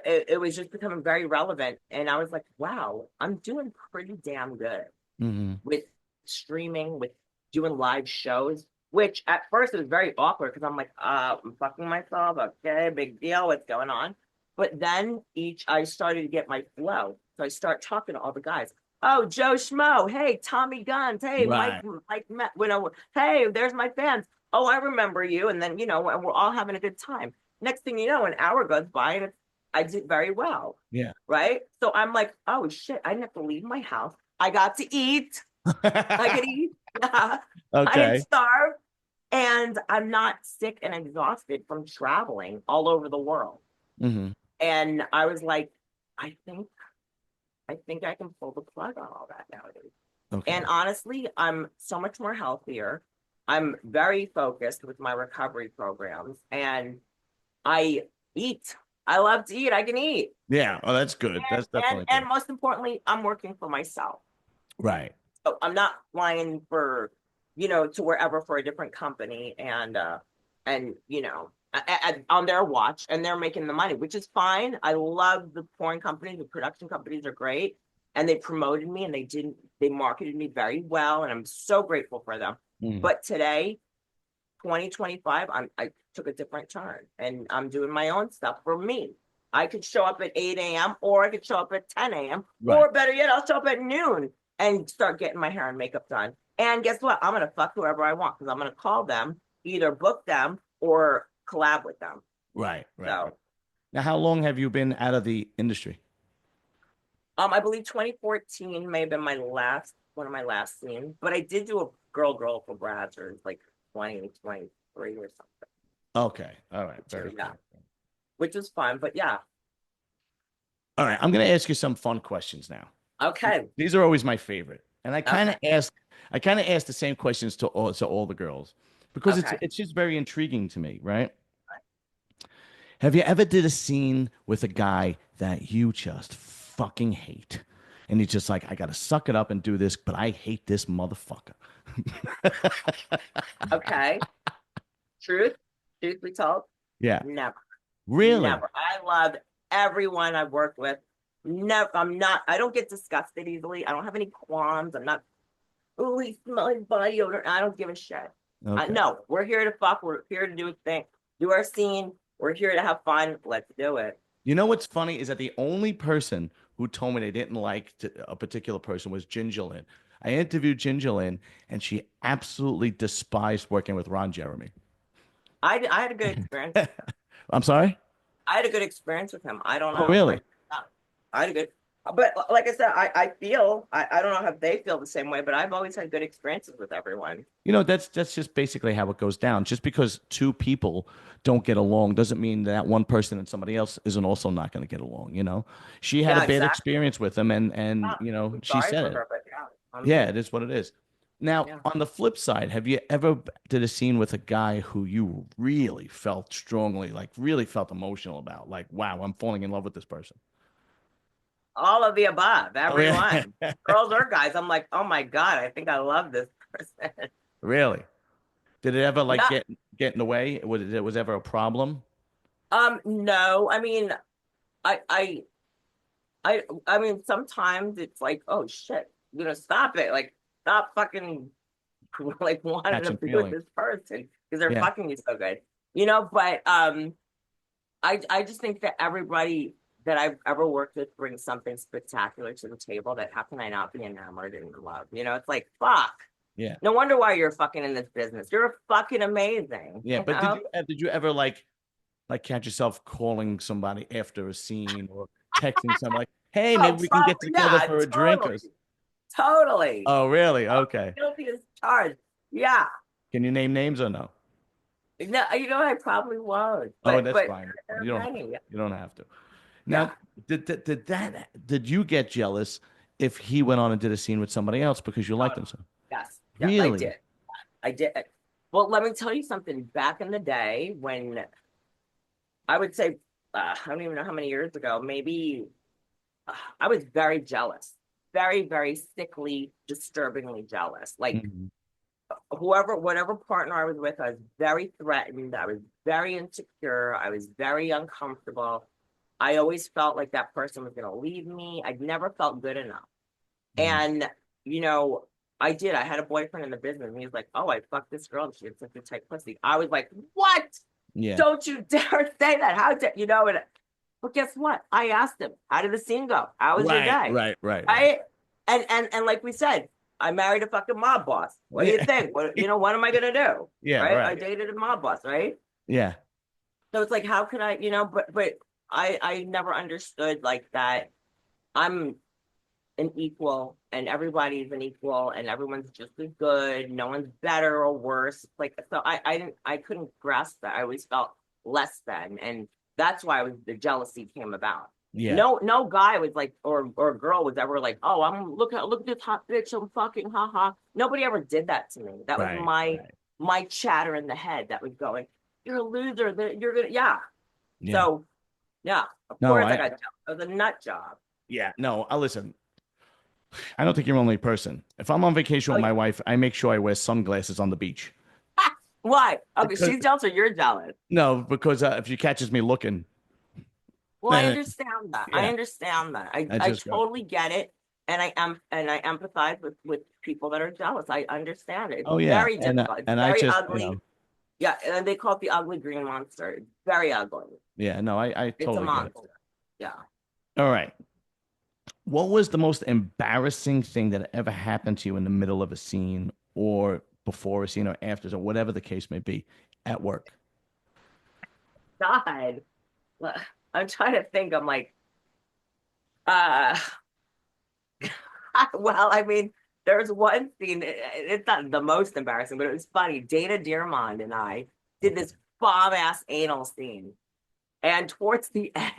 it was just becoming very relevant, and I was like, "Wow, I'm doing pretty damn good Hmm. with streaming, with doing live shows." Which at first it was very awkward because I'm like, I'm fucking myself. Okay, big deal. What's going on? But then I started to get my flow. So I start talking to all the guys. Oh, Joe Schmo. Hey, Tommy Guns. Hey, Right. Hey, there's my fans. Oh, I remember you. And then, and we're all having a good time. Next thing you know, an hour goes by and I did very well. Yeah. Right. So I'm like, oh shit, I didn't have to leave my house. I got to eat. I could eat. I didn't Okay. starve. And I'm not sick and exhausted from traveling all over the world. Hmm. And I was like, I think I think I can pull the plug on all that nowadays. Okay. And honestly, I'm so much more healthier. I'm very focused with my recovery programs and I eat. I love to eat. I can eat. Yeah. Oh, that's good. And That's and definitely and good. most importantly, I'm working for myself. Right. So I'm not flying for, to wherever for a different company and on their watch and they're making the money, which is fine. I love the porn companies, the production companies are great. And they promoted me and they marketed me very well. And I'm so grateful for them. Mhm. But today, 2025, I took a different turn and I'm doing my own stuff for me. I could show up at 8 a.m. or I could show up at 10 a.m. Right. or better yet, I'll show up at noon and start getting my hair and makeup done. And guess what? I'm going to fuck whoever I want because I'm going to call them, either book them or collab with them. Right. So, Now, how long have you been out of the industry? I believe 2014 may have been one of my last scenes, but I did do a girl for Brazzers like 2023 or something Okay. All right. too. Very Yeah, cool. which was fun. But yeah, All right. I'm going to ask you some fun questions now. okay. These are always my favorite. And Okay. I kind of ask the same questions to all the girls because Okay. it's just very intriguing to me, right? Have you ever did a scene with a guy that you just fucking hate? And he's just like, I gotta suck it up and do this, but I hate this motherfucker. Okay. Truth, truth be told, Yeah. never, Really? never. I loved everyone I've worked with. No, I'm not. I don't get disgusted easily. I don't have any qualms. I'm not, oh, he smells his body odor. I don't give a shit. Okay. No, we're here to fuck. We're here to do a thing, do our scene. We're here to have fun. Let's do it. You know what's funny is that the only person who told me they didn't like a particular person was Ginger Lynn. I interviewed Ginger Lynn, and she absolutely despised working with Ron Jeremy. I had a good experience. I'm sorry? I had a good experience with him. I don't Oh, know. really? Like, I had a good, but like I said, I feel, I don't know if they feel the same way, but I've always had good experiences with everyone. You know, that's just basically how it goes down. Just because two people don't get along doesn't mean that one person and somebody else isn't also not going to get along, you know. She had a Yeah, bad exactly. experience with him and Yeah, you know, I'm she sorry said for it. her, but yeah, Yeah, it is what it is. Now, yeah. on the flip side, have you ever did a scene with a guy who you really felt strongly, like really felt emotional about? Like, wow, I'm falling in love with this person. All of the above, Oh yeah. everyone, girls or guys. I'm like, oh my God, I think I love this person. Really? Did it ever like Yeah. get in the way? Was ever a problem? No, I mean, I, I, I mean, sometimes it's like, oh shit, stop it. Like, stop fucking like wanting to Catching be with feelings. this person because they're Yeah. fucking you so good, but I just think that everybody that I've ever worked with brings something spectacular to the table. That how can I not be enamored and in love? It's like fuck. Yeah. No wonder why you're fucking in this business. You're fucking amazing. Yeah. But did you ever like catch yourself calling somebody after a scene or texting somebody like, "Hey, maybe Oh, we can get probably. together Yeah, for a drink?" Or totally, totally. oh, really? Oh, Okay. guilty as charged. Yeah. Can you name names or no? No, I probably won't, Oh, but that's fine. That's there fine. are You don't have to. many. You don't have to. Yeah. Now, did you get jealous if he went on and did a scene with somebody else because you liked Oh, him so? yes. Yes, I Really? did. I did. Well, let me tell you something. Back in the day, when I would say, I don't even know how many years ago, maybe I was very jealous, very, very sickly, disturbingly jealous. Like Mhm. whatever partner I was with, I was very threatened. I was very insecure. I was very uncomfortable. I always felt like that person was going to leave me. I never felt good enough. Mhm. And, you know, I did. I had a boyfriend in the business, and he was like, "Oh, I fucked this girl. And she had such a tight pussy." I was like, "What? Yeah. Don't you dare say that. How dare And but guess what? I asked him, "How did the scene go? How was your Right, day?" right, right, right. Right? And like we said, I married a fucking mob boss. What do you Yeah. think? What am I gonna do? Yeah, Right? I right. dated a mob boss, right? Yeah. So it's like, how can I, but I never understood like that. I'm an equal and everybody's an equal and everyone's just as good. No one's better or worse. Like, so I couldn't grasp that. I always felt less than. And that's why the jealousy came about. Yeah. No guy was like, or girl was ever like, oh, look at this hot bitch. I'm fucking haha. Nobody ever did that to me. That was Right, right. my chatter in the head that was going, you're a loser. You're gonna, yeah. Yeah. So yeah, of No, course I I got jealous. It was a nut job. yeah, no, I listen. I don't think you're the only person. If I'm on vacation Oh with yeah. my wife, I make sure I wear sunglasses on the beach. Why? Okay, Because she's jealous or you're jealous. no, because if she catches me looking, Well, I then understand that. I yeah, understand that. I I just go, totally get it. And I empathize with people that are jealous. I understand it. It's oh yeah, very difficult. It's and I very just ugly. Yeah, and they call it the ugly green monster. It's very ugly. yeah, no, I It's a totally get it. monster. Yeah. All right. What was the most embarrassing thing that ever happened to you in the middle of a scene or before a scene or after, or whatever the case may be at work? God. I'm trying to think. I'm like, uh well, I mean, there's one scene, it's not the most embarrassing, but it was funny. Dana Dearmond and I did Okay. this bomb ass anal scene. And towards the end,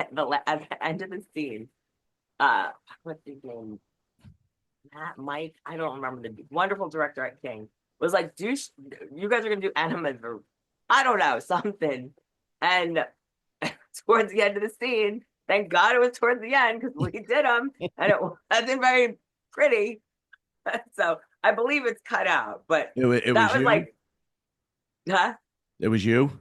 at the end of the scene, uh, what's his name? Matt, Mike, I don't remember the wonderful director at King was like, you guys are gonna do enemas or I don't know, something. And towards the end of the scene, thank God it was towards the end because we did them and it wasn't very pretty. So I believe it's cut out, but It that was was you. like, huh? It was you.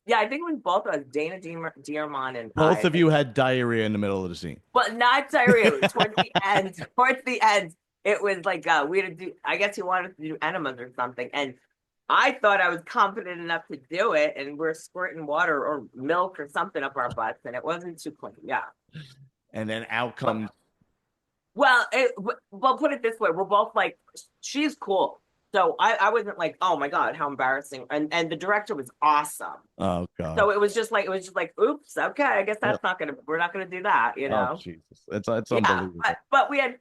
Yeah, I think it was both of us, Dana Dearmon and Both I of you think, had diarrhea in the middle of the scene. but not diarrhea. Towards the end, towards the end, it was like we had to do. I guess he wanted to do enemas or something, and I thought I was confident enough to do it, and we're squirting water or milk or something up our butts, and it wasn't too clean. Yeah. And then out But, comes, well, put it this way: we're both like, she's cool. So I wasn't like, oh my God, how embarrassing. And the director was awesome. oh God. So it was just like, oops, okay, I guess we're not gonna do that, you Oh know? Jesus. It's Yeah, unbelievable. but we had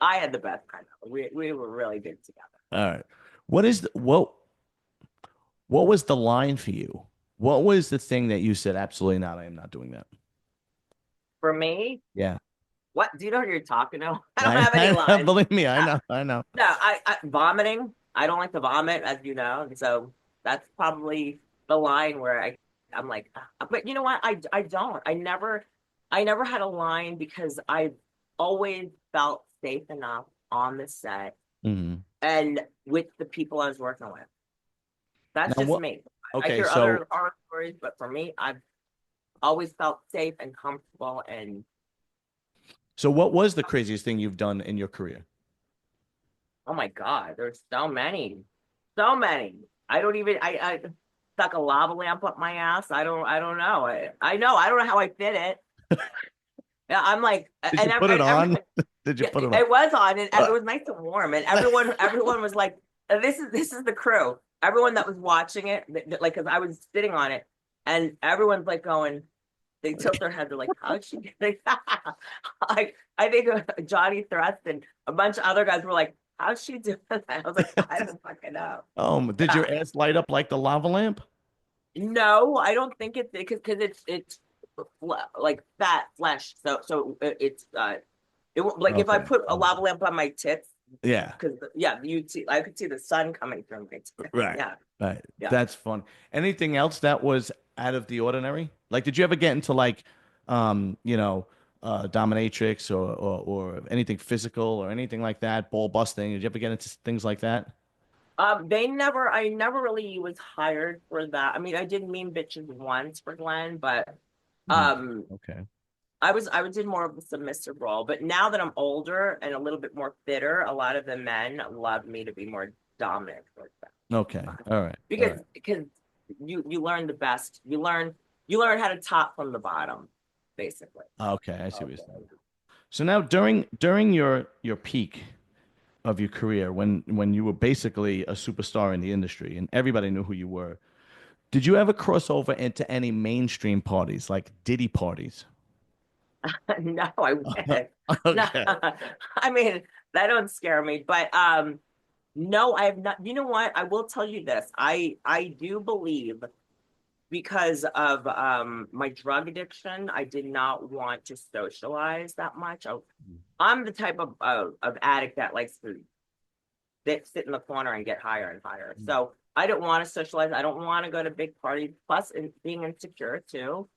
I had the best kind of, we were really good together. All right. What is what was the line for you? What was the thing that you said, absolutely not, I am not doing that? For me, Yeah. what do you know who you're talking to? I don't have any lines. Believe me, I Uh, know, I know. No, I vomiting. I don't like to vomit, as you know. So that's probably the line where I'm like, but you know what? I don't. I never had a line because I always felt safe enough on the set Hmm. and with the people I was working with. That's Now just what? me. I Okay, hear so other horror stories, but for me, I've always felt safe and comfortable. And what was the craziest thing you've done in your career? oh my God, there's so many, so many. I don't even. I stuck a lava lamp up my ass. I don't know. I know. I don't know how I fit it. Yeah, I'm like, Did you put it every, on? Did you yeah, put it on? it was on, and it was nice and warm, and everyone was like, this is the crew. Everyone that was watching it, like, because I was sitting on it, and everyone's like going, they tilt their head. They're like, how'd she get it? Like, I think Johnny Thrust and a bunch of other guys were like, how'd she do that? I was like, I don't fucking know. Did Yeah. your ass light up like the lava lamp? No, I don't think it's because it's like fat flesh. It's like if I Okay. put a lava lamp on my tits, Yeah. because yeah, I could see the sun coming through my tits. Right. Yeah, Right. yeah. That's fun. Anything else that was out of the ordinary? Like, did you ever get into like, you know, dominatrix or anything physical or anything like that? Ball busting? Did you ever get into things like that? I never really was hired for that. I mean, I did mean bitches once for Glenn, but Mm, um, okay. I did more of a submissive role. But now that I'm older and a little bit more fitter, a lot of the men love me to be more dominant towards Okay. them. All right. All right. Because you learn the best. You learn how to top from the bottom, basically. Okay. I see what you're saying. Okay. So now during your peak of your career, when you were basically a superstar in the industry and everybody knew who you were, did you ever cross over into any mainstream parties like Diddy parties? No, I wish. No, Okay. I mean that don't scare me. But no, I have not. You know what? I will tell you this. I do believe because of my drug addiction, I did not want to socialize that much. I'm the type of addict that likes to sit in the corner and get higher and higher. So I don't want to socialize. I don't want to go to big parties. Plus, being insecure too.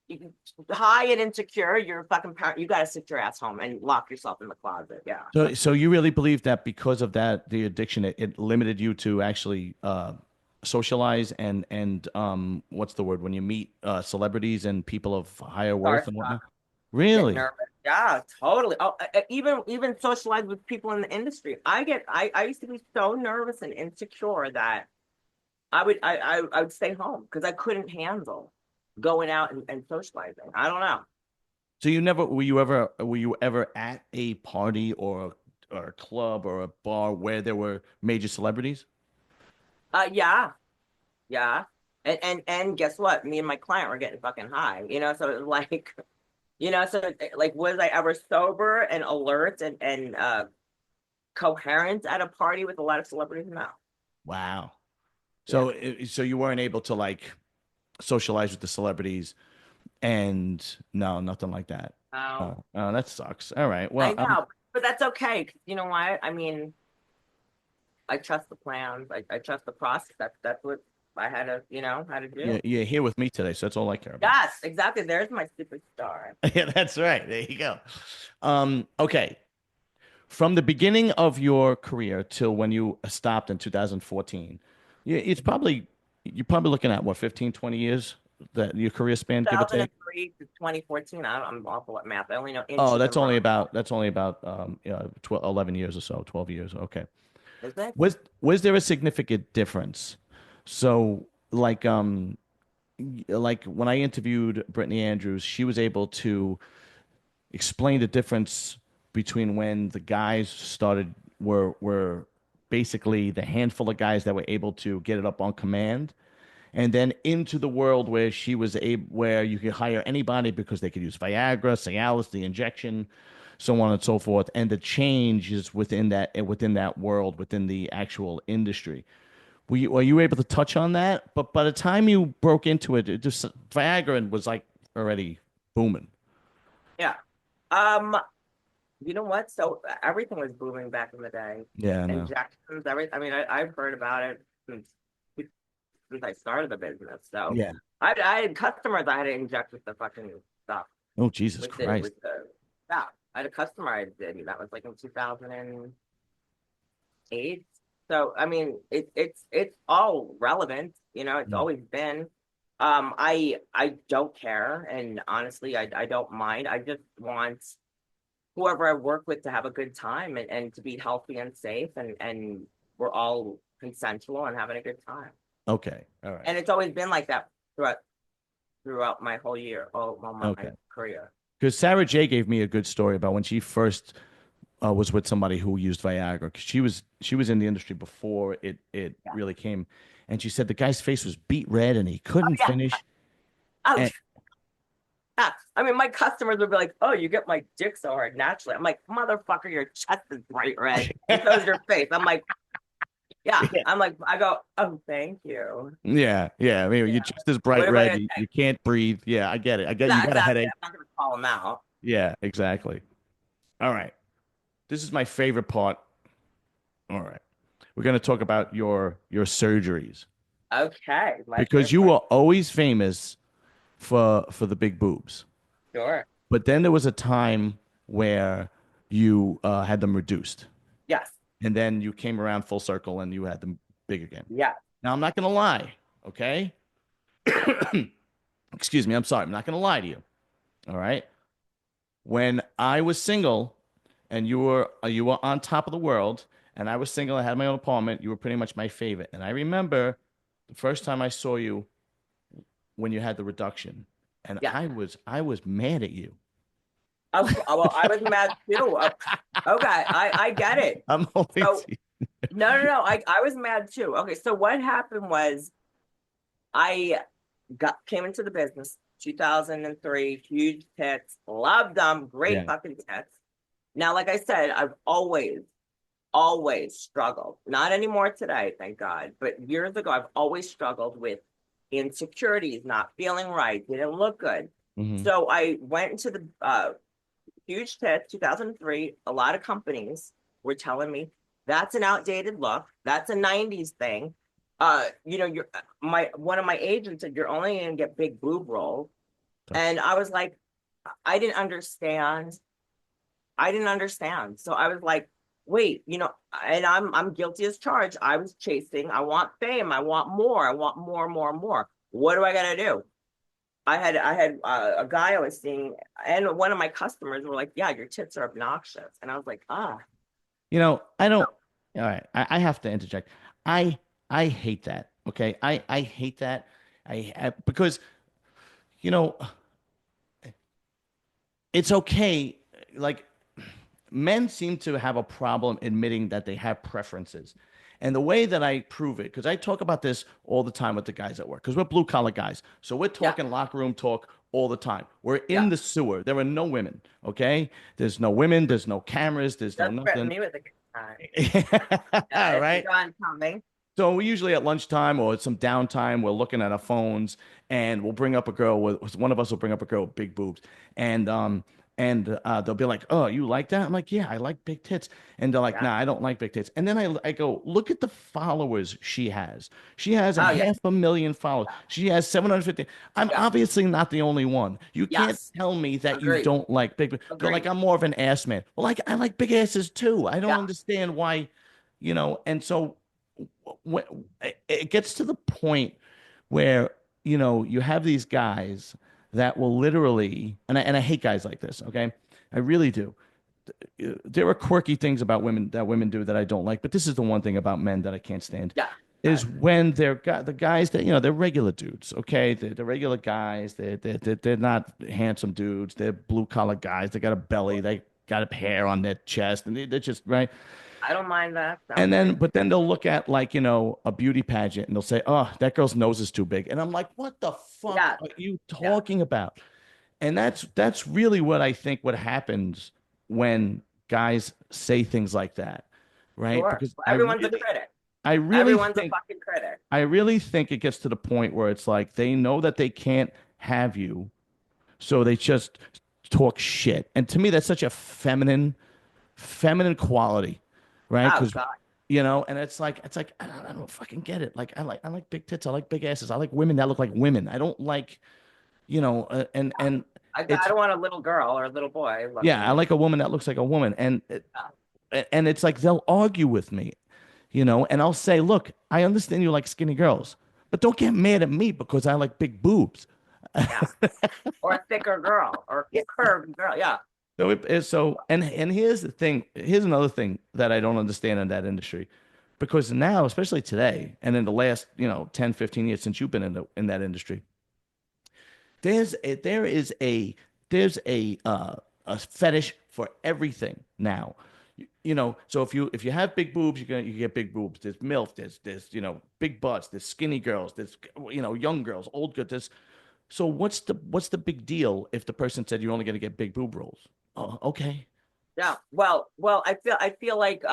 You, high and insecure, you're a fucking parent. You got to sit your ass home and lock yourself in the closet. Yeah. So you really believe that because of that, the addiction, it limited you to actually socialize and what's the word when you meet celebrities and people of higher worth and Starstruck, whatnot? get Really? nervous. Yeah, totally. Oh, even socialize with people in the industry. I used to be so nervous and insecure that I would stay home because I couldn't handle going out and socializing. I don't know. So were you ever at a party or a club or a bar where there were major celebrities? Yeah, yeah. And guess what? Me and my client were getting fucking high, so it was like, like was I ever sober and alert and coherent at a party with a lot of celebrities? No. Wow. Yeah. So you weren't able to like socialize with the celebrities and no, nothing like that. No. Oh, that sucks. All right. I Well, know, but that's okay. 'Cause you know what? I mean, I trust the plans. I trust the process. That's what I had to, had to do. you're here with me today, so that's all I care about. Yes, exactly. There's my superstar. Yeah, that's right. There you go. Okay. From the beginning of your career till when you stopped in 2014, yeah, it's probably you're probably looking at what, 15, 20 years that your career span, give or take. 2003 to 2014. I'm awful at math. I only know Oh, inches and rounds. that's only about 12, 11 years or so, 12 years. Okay. Is it? Was there a significant difference? So like when I interviewed Brittany Andrews, she was able to explain the difference between when the guys started were basically the handful of guys that were able to get it up on command, and then into the world where she was able where you could hire anybody because they could use Viagra, Cialis, the injection, so on and so forth, and the changes within that world, within the actual industry. Were you able to touch on that? But by the time you broke into it, it just Viagra was like already booming. Yeah. You know what? So everything was booming back in the day. Yeah, I know. Injections, everything. I mean, I've heard about it since I started the business. So Yeah. I had customers I had to inject with the fucking stuff Oh, Jesus with the Christ. yeah. I had a customer I did, and that was like in 2008. So I mean, it's all relevant. You know, it's Mm. always been. I don't care, and honestly, I don't mind. I just want whoever I work with to have a good time and to be healthy and safe, and we're all consensual and having a good time. Okay. All right. And it's always been like that throughout my whole year, all my Okay. career. Because Sarah J gave me a good story about when she first was with somebody who used Viagra. 'Cause she was in the industry before it Yeah. really came, and she said the guy's face was beet red and he Oh couldn't yeah. finish. Oh And yeah. I mean, my customers would be like, "Oh, you get my dick so hard naturally." I'm like, "Motherfucker, your chest is bright red, and so is your face." I'm like, "Yeah." I'm like, I go, "Oh, thank you." yeah, yeah. I mean, Yeah. you're just as What bright am I red. gonna You say? can't breathe. Yeah, I get it. I get you Yeah, got a exactly. headache. I'm not gonna call them out. Yeah, exactly. All right. This is my favorite part. All right. We're going to talk about your surgeries Okay, let's because hear you from were always famous for the big boobs. you. Sure. But then there was a time where you had them reduced, Yes. and then you came around full circle and you had them big again. Yes. Now I'm not going to lie, okay? Excuse me. I'm sorry. I'm not going to lie to you. All right. When I was single and you were on top of the world, and I was single, I had my own apartment, you were pretty much my favorite. And I remember the first time I saw you when you had the reduction, and Yes. I was mad at you. Well, I was mad too. Okay, I get it. I'm only So no. I was mad too. Okay, so what happened was I got came into the business 2003, huge tits, loved them, great yeah. fucking tits. Now, like I said, I've always struggled. Not anymore today, thank God. But years ago, I've always struggled with insecurities, not feeling right, didn't look good. Hmm. So I went into the huge tits 2003. A lot of companies were telling me that's an outdated look. That's a 90s thing. You're my one of my agents said you're only gonna get big boob rolls. And I was like, I didn't understand. I didn't understand. So I was like, wait, and I'm guilty as charged. I was chasing, I want fame, I want more, more. What do I gotta do? I had a guy I was seeing, and one of my customers were like, "Yeah, your tits are obnoxious," and I was like, "Ah, I don't. All right, I have to interject. I I hate that. Okay, I hate that. Because you know it's okay. Like men seem to have a problem admitting that they have preferences. And the way that I prove it, because I talk about this all the time with the guys at work, because we're blue collar guys. So we're yeah, talking locker room talk all the time. We're yeah." in the sewer. There are no women. Okay. There's no women. There's no cameras. There's no Just threaten nothing. me with a good time. All If you right. go on coming, So we usually at lunchtime or at some downtime, we're looking at our phones and we'll bring up a girl with one of us will bring up a girl with big boobs. And they'll be like, "Oh, you like that?" I'm like, "Yeah, I like big tits." And they're like, yeah. "Nah, I don't like big tits." And then I go, "Look at the followers she has. She has a Oh yeah, 500,000 followers. She has 750. I'm yeah, obviously not the only one. You can't yes, tell me that you agreed, don't like big. They're like, agreed. I'm more of an ass man. Well, like I like big asses too. I don't Yeah, understand why, and so when it gets to the point where, you have these guys that will literally, and I hate guys like this, okay? I really do. There are quirky things about women that women do that I don't like, but this is the one thing about men that I can't stand Yeah. is when the guys that they're regular dudes, okay? They're regular guys. They're not handsome dudes. They're blue collar guys. They got a belly. They got a hair on their chest, and they're just right. I don't mind that. Sounds And then, great. but then they'll look at like, a beauty pageant and they'll say, "Oh, that girl's nose is too big." And I'm like, "What the fuck Yeah. are you Yeah. talking about?" And that's really what I think what happens when guys say things like that, right? Sure. Because Well, everyone's a critic. I really Everyone's a think fucking critic. I really think it gets to the point where it's like they know that they can't have you, so they just talk shit. And to me, that's such a feminine quality, right? Oh Because God. and it's like I don't fucking get it. Like I like big tits, I like big asses, I like women that look like women. I don't like, and I it's don't want a little girl or a little boy yeah, I looking. like a woman that looks like a woman, Uh, and it's like they'll argue with me, and I'll say, look, I understand you like skinny girls, but don't get mad at me because I like big boobs. yeah. Or a thicker girl or a curved girl. Yeah. So it is so, and here's the thing. Here's another thing that I don't understand in that industry, because now, especially today, and in the last 10, 15 years since you've been in that industry, there's a fetish for everything now. So if you have big boobs, you get big boobs. There's MILF, there's big butts, there's skinny girls, there's young girls, old girls. So what's the big deal if the person said you're only going to get big boob rolls? Oh, okay. Yeah. Well, I feel like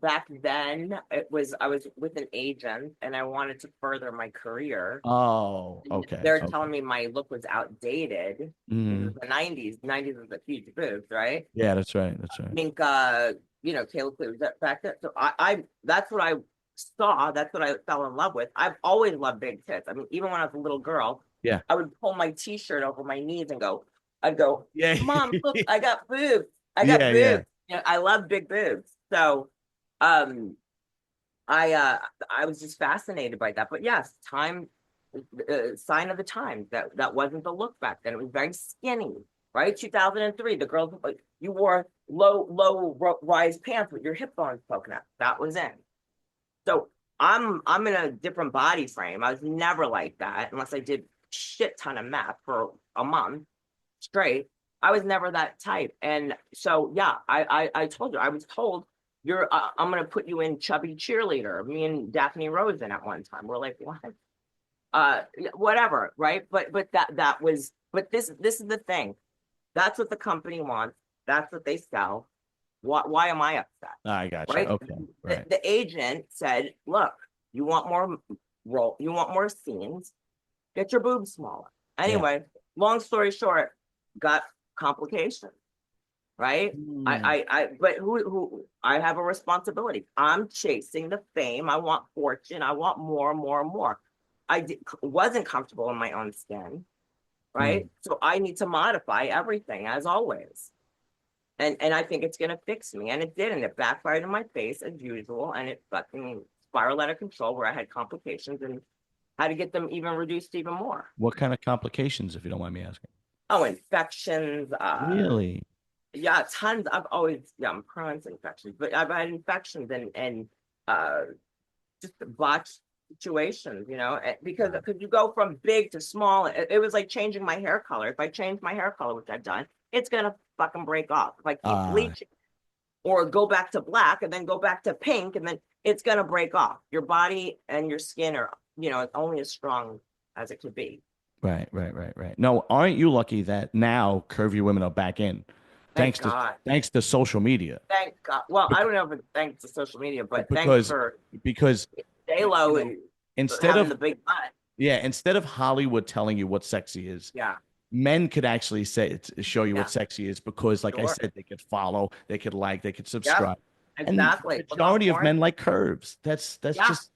back then I was with an agent and I wanted to further my career. Oh, And okay, they're okay. telling me my look was outdated. This is Mm, the 90s. 90s was a huge boobs, right? yeah, that's right. That's I right. think Kayla Clear was back then. So I that's what I saw. That's what I fell in love with. I've always loved big tits. I mean, even when I was a little girl, Yeah. I would pull my t-shirt over my knees and I'd go, Yeah. Mom, look, I got boobs. I got Yeah, yeah. boobs. I love big boobs. So um I uh I was just fascinated by that. But yes, time sign of the times that wasn't the look back then. It was very skinny, right? 2003, the girls you wore low rise pants with your hip bones poking out. That was in. So I'm in a different body frame. I was never like that unless I did shit ton of meth for a month straight. I was never that type. And so yeah, I told you I was told you're I'm gonna put you in chubby cheerleader. Me and Daphne Rosen at one time. We're like, what? Whatever, right? But that was but this is the thing. That's what the company wants. That's what they sell. Why am I upset? I gotcha. Right? Okay. Right. The agent said, look, you want more you want more scenes, get your boobs smaller. Yeah. Anyway, long story short, got complications, right? Mm. But who I have a responsibility. I'm chasing the fame. I want fortune. I want more, more, more. Wasn't comfortable in my own skin, Mm. right? So I need to modify everything as always. And I think it's gonna fix me. And it did, and it backfired in my face as usual, and it fucking spiraled out of control where I had complications and had to get them even reduced even more. What kind of complications, if you don't mind me asking? Oh, infections, Really? yeah, tons. I've always, yeah, I'm prone to infections, but I've had infections and uh just botched situations, because you go from big to small. It was like changing my hair color. If I change my hair color, which I've done, it's gonna fucking break off. If I keep Uh, bleaching or go back to black and then go back to pink, and then it's gonna break off. Your body and your skin are, only as strong as it could be. right, right, right, right. No, aren't you lucky that now curvy women are back in, Thank thanks to God. thanks to social media? Thank God. Well, I Bec- don't know if it's thanks to social media, but thanks Because for because J-Lo and instead having of the big butt. instead of Hollywood telling you what sexy is, Yeah. men could actually show you what Yeah. sexy is because, like I Sure. said, they could follow, they could like, they could Yep. subscribe, and the Exactly. Look how majority of porn. men like curves. That's Yeah. just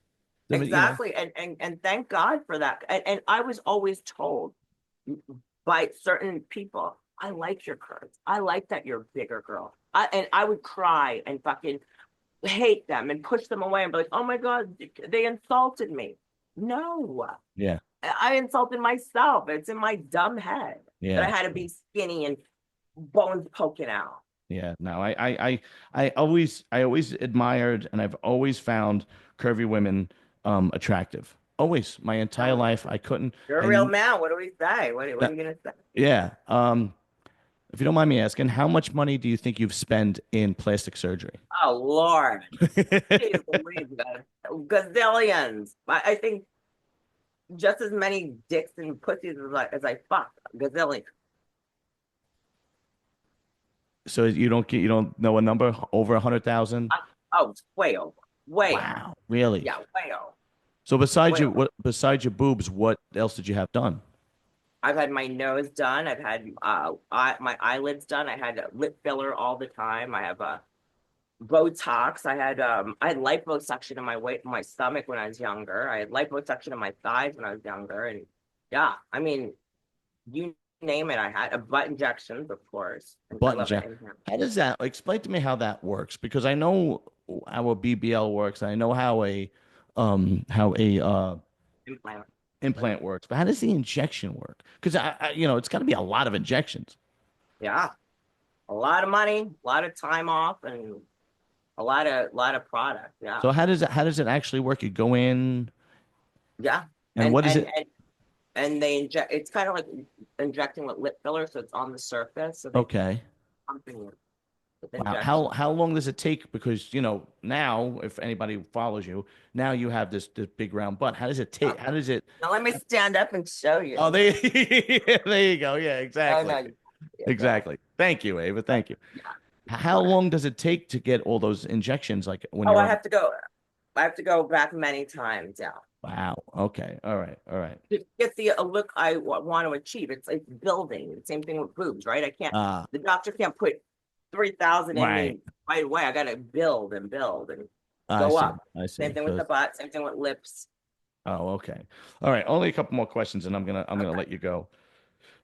Exactly. And thank God for that. And I was always told by certain people, I like your curves. I like that you're a bigger girl. And I would cry and fucking hate them and push them away and be like, oh my God, they insulted me. No, yeah. I insulted myself. It's in my dumb head that I Yeah. had to be skinny and bones poking out. Yeah, no, I always admired and I've always found curvy women attractive. Always, my entire Oh, life, I couldn't. you're a real And man. What do we say? What are uh, you gonna say? yeah, if you don't mind me asking, how much money do you think you've spent in plastic surgery? Oh Lord, please believe that. Gazillions. I think just as many dicks and pussies as I fuck. Gazillion. So you don't know a number over 100,000? Oh, way over. Way over. Wow, really? Yeah, way over. So Way over. besides your boobs, what else did you have done? I've had my nose done. I've had my eyelids done. I had a lip filler all the time. I have Botox. I had liposuction in my stomach when I was younger. I had liposuction in my thighs when I was younger. And yeah, I mean, you name it, I had butt injections, of course. I Button love it. jack. How does that explain to me how that works? Because I know how a BBL works. I know how a Implant. implant works, but how does the injection work? Because it's got to be a lot of injections. Yeah, a lot of money, a lot of time off, and a lot of product. Yeah, So how does it actually work? You go in yeah, and and what is and it? and and they inject. It's kind of like injecting with lip filler, so it's on the surface. So they Okay. pumping it with Wow. injection. How long does it take? Because now if anybody follows you, now you have this big round butt. How does it take? How does it? Now let me stand up and show Oh, you. there, there you go. Yeah, Oh exactly. no, yeah, go. Exactly. Thank you, Ava. But Thank you. yeah, How but long does it take to get all those injections? Like when oh, you're I on? have to go. I have to go back many times. Yeah, Wow. Okay. All right. All right. to get the look I want to achieve. It's building. The same thing with boobs, right? I can't. Ah, The doctor can't put 3,000 in right. me right away. I got to build and build and I go see. up. I Same see. thing with So, the butt. Same thing with lips. oh, okay. All right. Only a couple more questions, and I'm gonna Okay. let you go.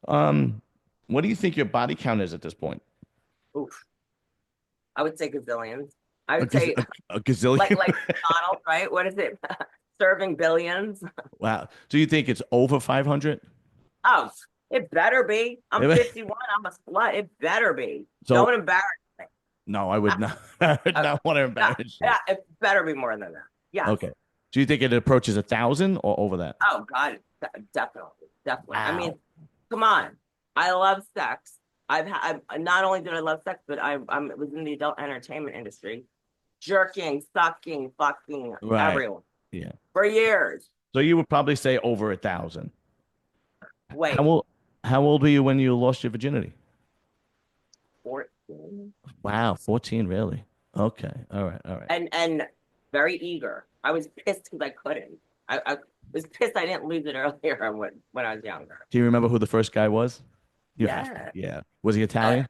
Um, what do you think your body count is at this point? Oof. I would say gazillions. I A, would say a like gazillion? McDonald's, right? What is it? Serving billions. Wow. Do you think it's over 500? Oh, it better be. I'm 51. I'm a slut. It better be. So Don't embarrass me. no, I would not. I would Okay. not want to Yeah, embarrass you. yeah, it better be more than that. Yes. Okay. Do you think it approaches 1,000 or over that? Oh God, definitely, definitely. I mean, Wow. come on. I love sex. Not only did I love sex, but I was in the adult entertainment industry, jerking, sucking, fucking Right. everyone Yeah. for years. So you would probably say over 1,000. How Wait, old how old were you when you lost your virginity? 14? Wow, 14, really? Okay. All right. All right. And very eager. I was pissed because I couldn't. I was pissed I didn't lose it earlier when I was younger. Do you remember who the first guy was? You have to. Yeah. Yeah. Was he Uh, Italian?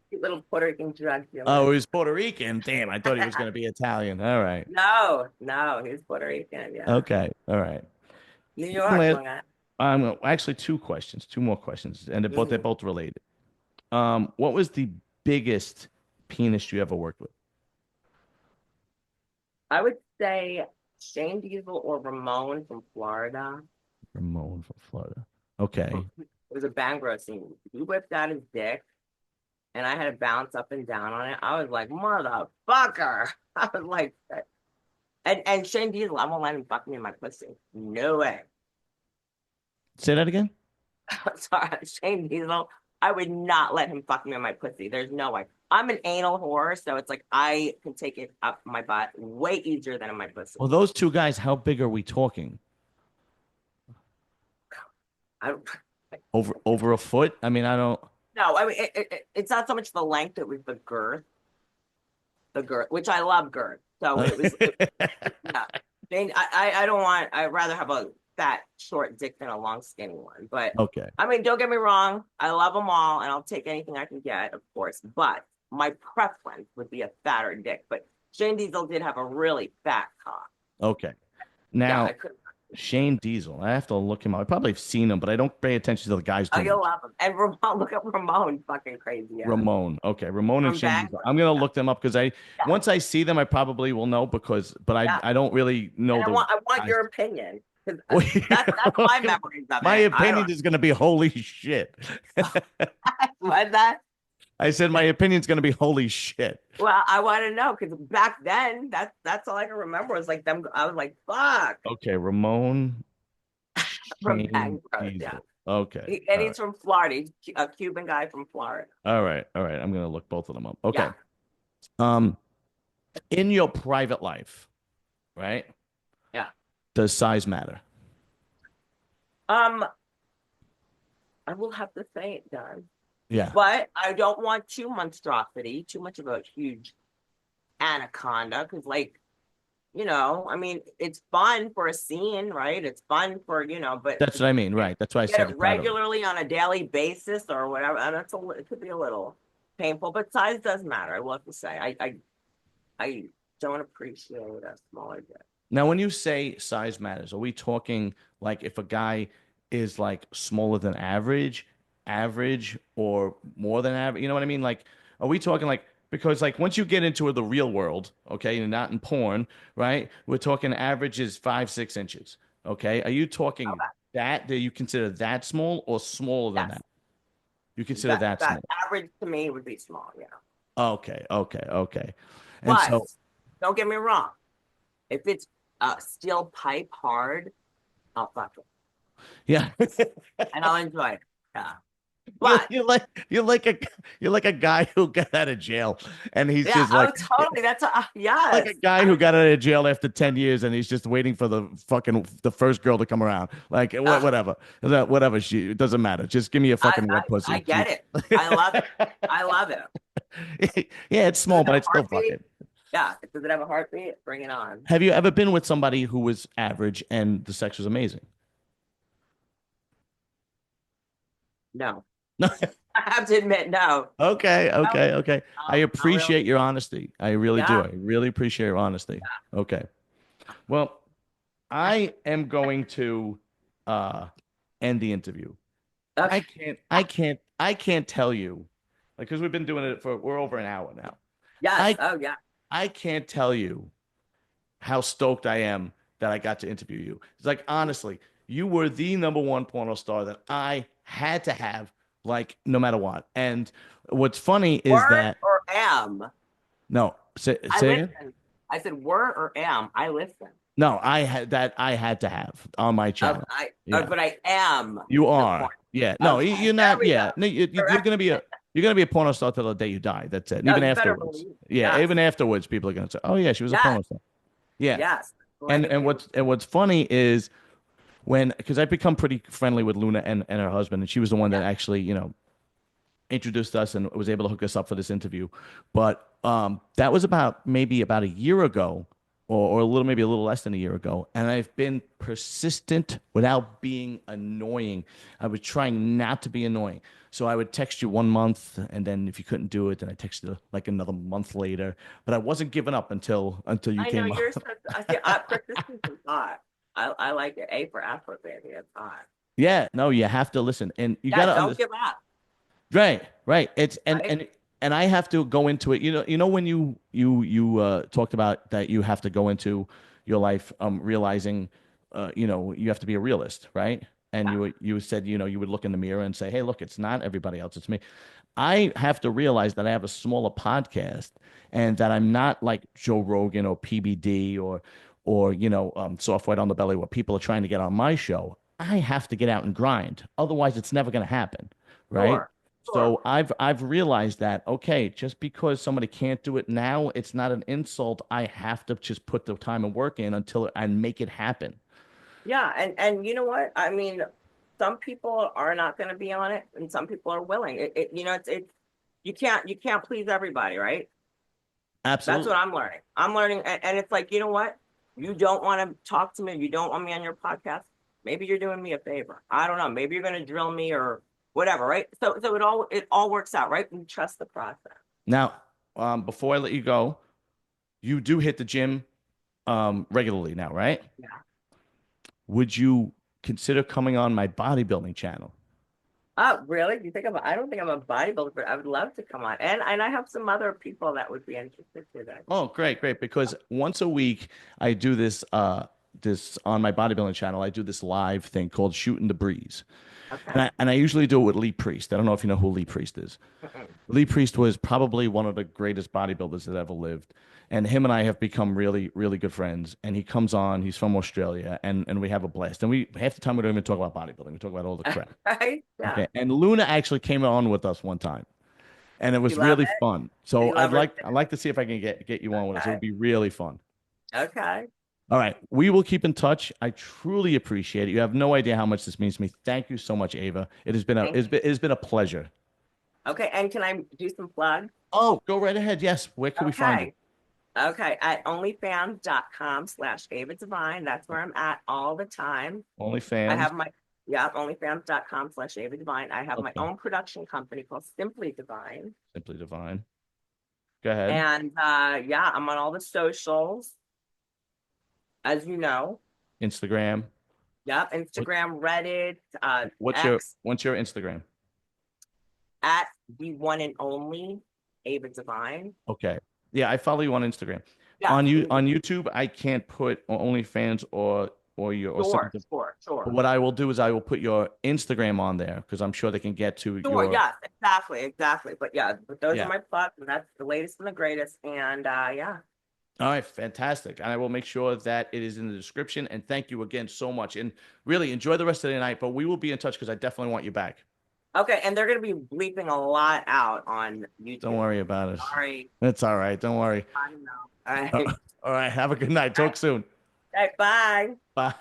Cute little Puerto Rican drug Oh, dealer. he was Puerto Rican. Damn, I thought he was going to be Italian. All right. No, no, he's Puerto Rican. Yeah. Okay. All right. New One York, last, Long Island. actually two questions, two more questions, and they're Mhm. both related. What was the biggest penis you ever worked with? I would say Shane Diesel or Ramon from Florida. Ramon from Florida. Okay. It was a Bangro scene. He whipped out his dick and I had to bounce up and down on it. I was like, motherfucker. I was like, and Shane Diesel, I won't let him fuck me in my pussy. No way. Say that again. Sorry, Shane Diesel. I would not let him fuck me in my pussy. There's no way. I'm an anal whore, so it's like I can take it up my butt way easier than in my pussy. Well, those two guys, how big are we talking? I Over a foot? I mean, I don't. no, I mean it's not so much the length; it was the girth, which I love girth. So yeah. I don't want. I'd rather have a fat short dick than a long skinny one. But Okay. I mean, don't get me wrong. I love them all, and I'll take anything I can get, of course. But my preference would be a fatter dick. But Shane Diesel did have a really fat cock. Okay. Yeah, Now, I could. Shane Diesel. I have to look him up. I probably have seen him, but I don't pay attention to the guys Oh, too you'll much. love him. And Ramon, look up Ramon, fucking crazy ass Ramon. Okay, Ramon and from Shane Bangor. Diesel. I'm gonna Yeah, look them up because I yeah, once I see them, I probably will know but I yeah. don't really know And I the want guys. your opinion. 'Cause, Wait, that's my memories of my it. I opinion don't is going to be holy shit. what that. I said my opinion is going to be holy shit. Well, I want to know because back then, that's all I can remember was like them. I was like, "Fuck," Okay, Ramon from Shane Bang Bros. Yeah, Diesel. Okay, and all right, he's from Florida. He's a Cuban guy from Florida. all right, all right. I'm going to look both of them up. Okay. Yeah, Um, in your private life, right? yeah. Does size matter? Um, I will have to say it does, Yeah. but I don't want too monstrosity, too much of a huge anaconda, because I mean, it's fun for a scene, right? It's fun for but That's what I mean, right? That's why I get said it your private life. regularly on a daily basis or whatever, and it could be a little painful, but size does matter. I will have to say, I don't appreciate a smaller dick. Now, when you say size matters, are we talking like if a guy is like smaller than average, average, or more than average? You know what I mean? Like, are we talking like because like once you get into the real world, okay, you're not in porn, right? We're talking average is 5, 6 inches. Okay. Are you talking Okay. that? Do you consider that small or smaller than Yes, that? You consider that that small? average to me would be small, yeah. Okay, okay, okay. And But so, don't get me wrong, if it's steel pipe hard, I'll fuck it yeah. and I'll enjoy it. Yeah. You're But you're like you're like a you're like a guy who got out of jail and he's yeah, just oh like totally. That's like a yes. guy who got out of jail after 10 years and he's just waiting for the first girl to come around. Like Uh, whatever. Whatever she it doesn't matter. Just give me a I, fucking I wet pussy. I get it. I love it. I love it. Yeah, it's Does small, it but have a it's still heartbeat? fucking. Yeah. Does it have a heartbeat? Bring it on. Have you ever been with somebody who was average and the sex was amazing? No. No. I have to admit, no. Okay, No, okay, okay. I not really. appreciate your honesty. I really do. Yeah. I really appreciate your honesty. Okay. Well, I am going to uh end the interview. Okay. I can't tell you, like, because we've been doing it for we're over an hour now. Yes. I Oh, yeah. I can't tell you how stoked I am that I got to interview you. It's like honestly, you were the number one porno star that I had to have, like, no matter what. And what's funny is Were that or am. no, I say again. listen. I said were or am. I listen. No, I had to have on my Okay. channel. Yeah. But I am You the are. point. Yeah. No, Okay. you're There not. we go. Yeah. No, Correct. you're gonna be a porno star till the day you die. That's it. And No, even you better afterwards. believe. Yeah. Yes. Even afterwards, people are gonna say, "Oh yeah, she was a Yes. porno star." Yeah. Yes. Plenty of people. And what's funny is when because I've become pretty friendly with Luna and her husband, and she was the one that Yeah. actually introduced us and was able to hook us up for this interview. But that was about a year ago, or a little maybe a little less than a year ago, and I've been persistent without being annoying. I was trying not to be annoying. So I would text you 1 month, and then if you couldn't do it, then I texted you like another month later. But I wasn't giving up until you I know came you're up. such. I see. Persistence is hot. I like it. A for effort, baby. It's hot. Yeah, no, you have to listen, and you Yeah. gotta Don't understand. give up. Right, right. It's Right. and I have to go into it. You know when you talked about that you have to go into your life realizing you have to be a realist, right? And Yeah. you said you would look in the mirror and say, "Hey, look, it's not everybody else, it's me." I have to realize that I have a smaller podcast and that I'm not like Joe Rogan or PBD or Soft White on the Belly where people are trying to get on my show. I have to get out and grind. Otherwise, it's never going to happen, right? Sure. Sure. So I've realized that okay, just because somebody can't do it now, it's not an insult. I have to just put the time and work in until and make it happen. Yeah. And you know what? I mean, some people are not going to be on it, and some people are willing. It's you can't please everybody, right? That's what Absolutely. I'm learning. I'm learning, and it's like, you know what? You don't want to talk to me. You don't want me on your podcast. Maybe you're doing me a favor. I don't know. Maybe you're going to drill me or whatever, right? So it all works out, right? And trust the process. Now, before I let you go, you do hit the gym regularly now, right? Yeah. Would you consider coming on my bodybuilding channel? Oh, really? You think I don't think I'm a bodybuilder, but I would love to come on. And I have some other people that would be interested too then. Oh, great, great. Because once a week I do this on my bodybuilding channel. I do this live thing called Shooting the Breeze. And Okay. I usually do it with Lee Priest. I don't know if you know who Lee Priest is. Mm-mm. Lee Priest was probably one of the greatest bodybuilders that ever lived. And him and I have become really, really good friends. And he comes on, he's from Australia, and we have a blast. And we half the time we don't even talk about bodybuilding. We talk about all the crap. Right? Yeah. Okay. And Luna actually came on with us one time. And it You was love really it? fun. Do So you love her? I'd like to see if I can get you on with us. It would Okay. be really fun. Okay. All right. We will keep in touch. I truly appreciate it. You have no idea how much this means to me. Thank you so much, Ava. Thank you. It has been a pleasure. Okay. And can I do some plugs? Oh, go right ahead. Yes. Where can we find you? Okay. Okay. At onlyfans.com/Ava Devine. That's where I'm at all the time. I OnlyFans. have my, yeah, onlyfans.com/Ava Devine. I have my Okay. own production company called Simply Divine. Simply Divine. Go ahead. And yeah, I'm on all the socials, as you know. Instagram. Yep. What, Instagram, Reddit, X, what's your Instagram? at the one and only Ava Devine. Okay. Yeah, I follow you on Instagram. Yeah. On YouTube, I can't put OnlyFans or your or Sure, something. sure, But sure. what I will do is I will put your Instagram on there because I'm sure they can get to Sure, your yes, exactly, exactly. But yeah, but those are yeah. my plugs, and that's the latest and the greatest. And yeah. All right, fantastic. And I will make sure that it is in the description. And thank you again so much. And really enjoy the rest of the night. But we will be in touch because I definitely want you back. Okay, and they're gonna be bleeping a lot out on Don't YouTube. worry about it. Sorry. It's all right. Don't worry. I know. All All right. right. Have a good night. All right. Talk soon. Okay, bye. Bye.